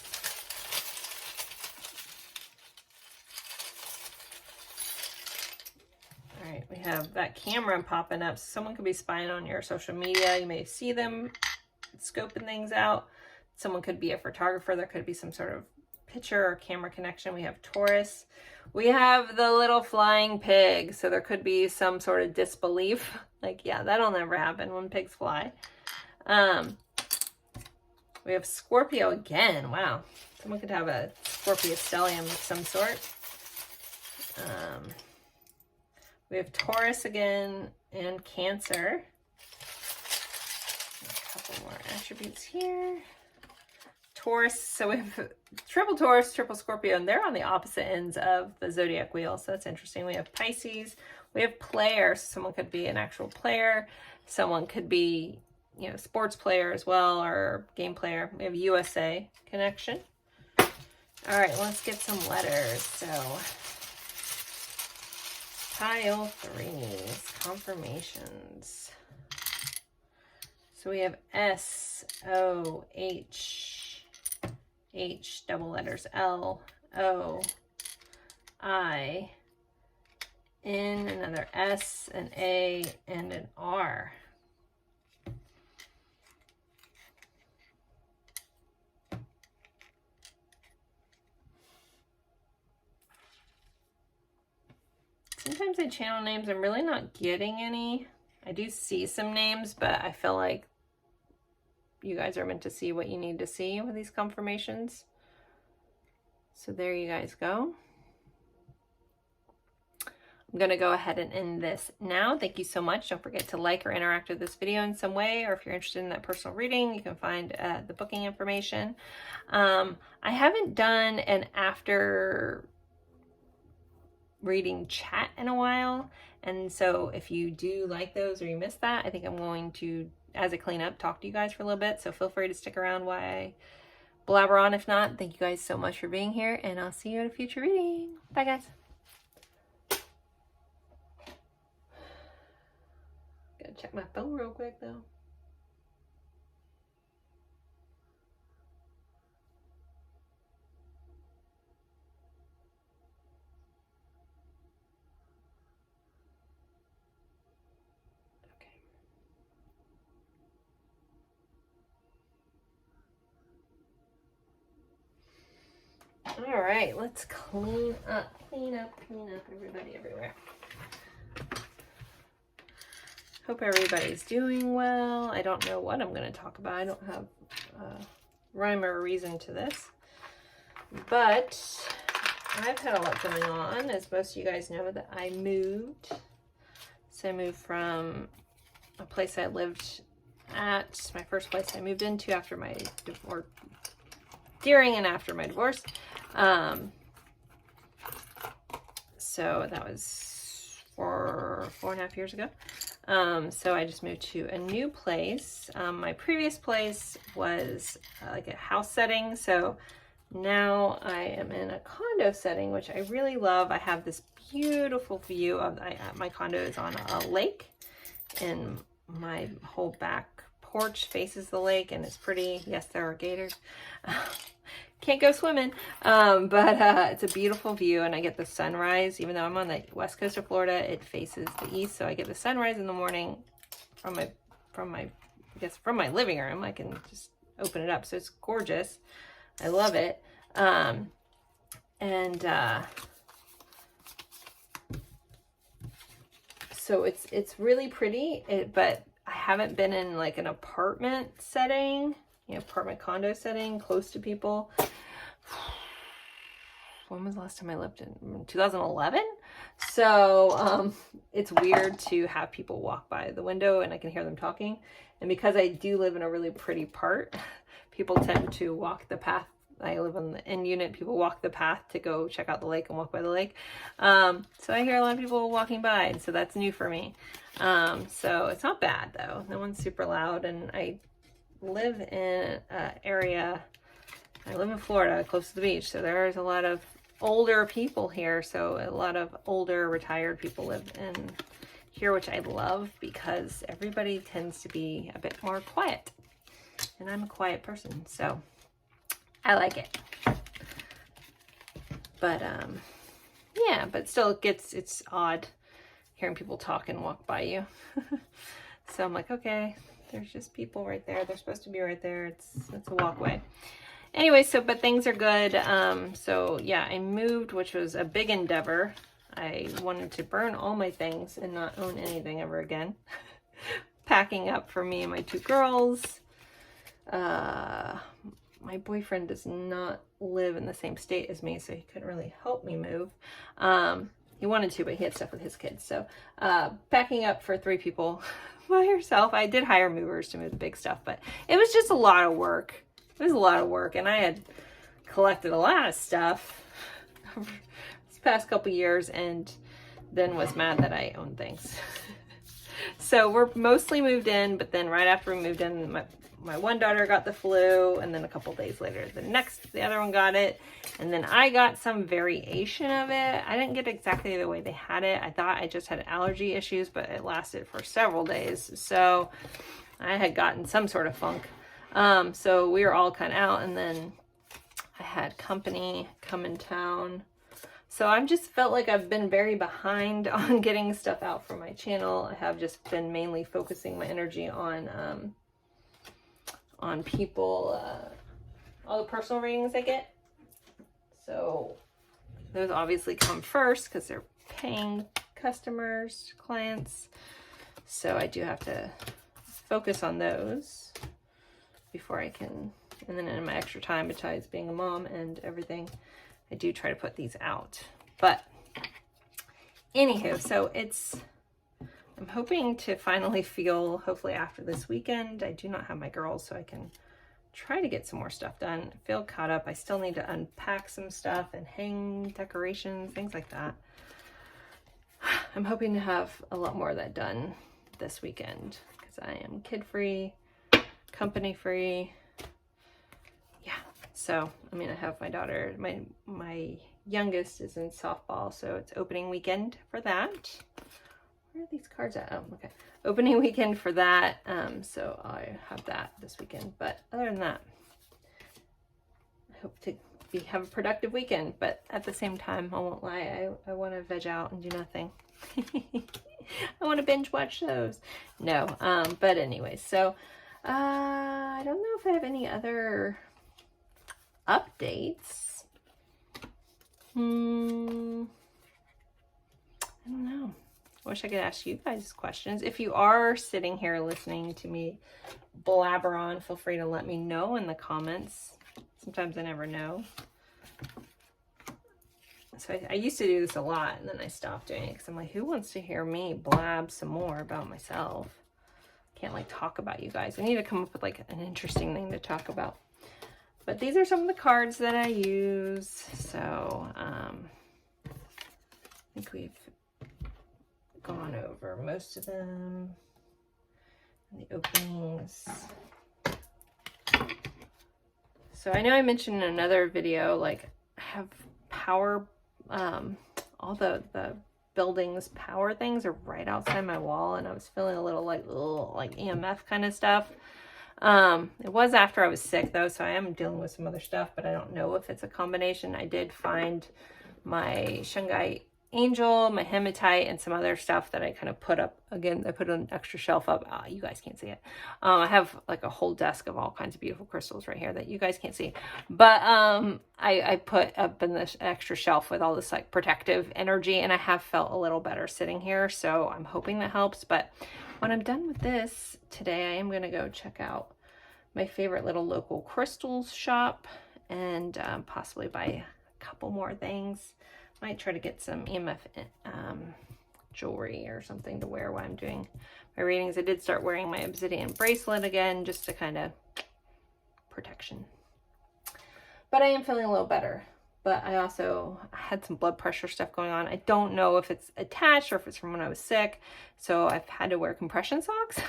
All right, we have that camera popping up. Someone could be spying on your social media. You may see them scoping things out. Someone could be a photographer. There could be some sort of picture or camera connection. We have Taurus. We have the little flying pig. So there could be some sort of disbelief. Like, yeah, that'll never happen when pigs fly. We have Scorpio again. Wow. Someone could have a Scorpio stellium of some sort. We have Taurus again and Cancer. A couple more attributes here. Taurus, so we have triple Taurus, triple Scorpio, and they're on the opposite ends of the zodiac wheel, so that's interesting. We have Pisces, we have player, so someone could be an actual player, someone could be, you know, sports player as well, or game player. We have USA connection. All right, let's get some letters. So pile 3, confirmations. So we have S, O, H, H, double letters L, O, I, N, another S, an A, and an R. Sometimes I channel names. I'm really not getting any. I do see some names, but I feel like you guys are meant to see what you need to see with these confirmations. So there you guys go. I'm going to go ahead and end this now. Thank you so much. Don't forget to like or interact with this video in some way, or if you're interested in that personal reading, you can find the booking information. I haven't done an after reading chat in a while, and so if you do like those or you missed that, I think I'm going to, as a cleanup, talk to you guys for a little bit, so feel free to stick around while I blabber on. If not, thank you guys so much for being here, and I'll see you at a future reading. Bye guys. Gotta check my phone real quick though. All right, let's clean up, everybody everywhere. Hope everybody's doing well. I don't know what I'm going to talk about. I don't have rhyme or reason to this, but I've had a lot going on. As most of you guys know, that I moved. So I moved from a place I lived at, my first place I moved into after my divorce, during and after my divorce. So that was 4.5 years ago. So I just moved to a new place. My previous place was like a house setting. So now I am in a condo setting, which I really love. I have this beautiful view of, my condo is on a lake, and my whole back porch faces the lake, and it's pretty. Yes, there are gators. Can't go swimming, but it's a beautiful view, and I get the sunrise. Even though I'm on the west coast of Florida, it faces the east, so I get the sunrise in the morning from my living room. I can just open it up, so it's gorgeous. I love it. So it's really pretty, but I haven't been in like an apartment setting, apartment condo setting close to people. When was the last time I lived in 2011? So it's weird to have people walk by the window and I can hear them talking. And because I do live in a really pretty part, people tend to walk the path. I live on the end unit. People walk the path to go check out the lake and walk by the lake. So I hear a lot of people walking by, and so that's new for me. So it's not bad though. No one's super loud, and I live in an area, I live in Florida close to the beach, so there's a lot of older people here. So a lot of older retired people live in here, which I love because everybody tends to be a bit more quiet, and I'm a quiet person, so I like it. But yeah, but still it's odd hearing people talk and walk by you. So I'm like, okay, there's just people right there. They're supposed to be right there. It's a walkway. Anyway, but things are good. So yeah, I moved, which was a big endeavor. I wanted to burn all my things and not own anything ever again. Packing up for me and my two girls. My boyfriend does not live in the same state as me, so he couldn't really help me move. He wanted to, but he had stuff with his kids. So packing up for 3 people by yourself. I did hire movers to move the big stuff, but it was just a lot of work. It was a lot of work, and I had collected a lot of stuff this past couple years, and then was mad that I owned things. So we're mostly moved in, but then right after we moved in, my one daughter got the flu, and then a couple days later, the other one got it, and then I got some variation of it. I didn't get exactly the way they had it. I thought I just had allergy issues, but it lasted for several days. So I had gotten some sort of funk. So we were all kind of out, and then I had company come in town. So I've just felt like I've been very behind on getting stuff out for my channel. I have just been mainly focusing my energy on people, all the personal readings I get. So those obviously come first because they're paying customers, clients. So I do have to focus on those before I can, and then in my extra time, besides being a mom and everything, I do try to put these out. But Anywho, so I'm hoping to finally feel, hopefully after this weekend, I do not have my girls, so I can try to get some more stuff done. Feel caught up. I still need to unpack some stuff and hang decorations, things like that. I'm hoping to have a lot more of that done this weekend because I am kid-free, company-free. Yeah, so I mean, I have my daughter, my youngest is in softball, so it's opening weekend for that. Where are these cards at? Oh, okay. Opening weekend for that. So I have that this weekend. But other than that, I hope to have a productive weekend. But at the same time, I won't lie, I want to veg out and do nothing. I want to binge watch shows. No, but anyway, so I don't know if I have any other updates. I don't know. I wish I could ask you guys questions. If you are sitting here listening to me blabber on, feel free to let me know in the comments. Sometimes I never know. So I used to do this a lot, and then I stopped doing it because I'm like, who wants to hear me blab some more about myself? Can't like talk about you guys. I need to come up with like an interesting thing to talk about. But these are some of the cards that I use. So I think we've gone over most of them. And the openings. So I know I mentioned in another video, like I have power, all the buildings power things are right outside my wall, and I was feeling a little like, ugh, like EMF kind of stuff. It was after I was sick though, so I am dealing with some other stuff, but I don't know if it's a combination. I did find my shungite angel, my hematite, and some other stuff that I kind of put up. Again, I put an extra shelf up. You guys can't see it. I have like a whole desk of all kinds of beautiful crystals right here that you guys can't see. But I put up in this extra shelf with all this like protective energy, and I have felt a little better sitting here. So I'm hoping that helps. But when I'm done with this today, I am going to go check out my favorite little local crystals shop and possibly buy a couple more things. Might try to get some EMF jewelry or something to wear while I'm doing my readings. I did start wearing my obsidian bracelet again, just to kind of protection. But I am feeling a little better. But I also had some blood pressure stuff going on. I don't know if it's attached or if it's from when I was sick. So I've had to wear compression socks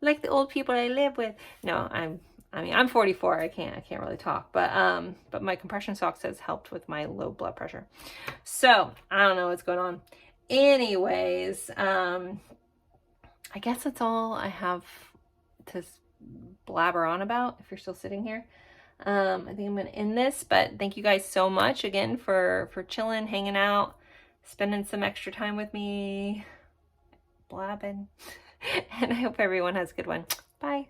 like the old people I live with. No, I'm 44. I can't really talk, but my compression socks has helped with my low blood pressure. So I don't know what's going on. Anyways, I guess that's all I have to blabber on about. If you're still sitting here, I think I'm gonna end this. But thank you guys so much again for chilling, hanging out, spending some extra time with me, blabbing, and I hope everyone has a good one. Bye.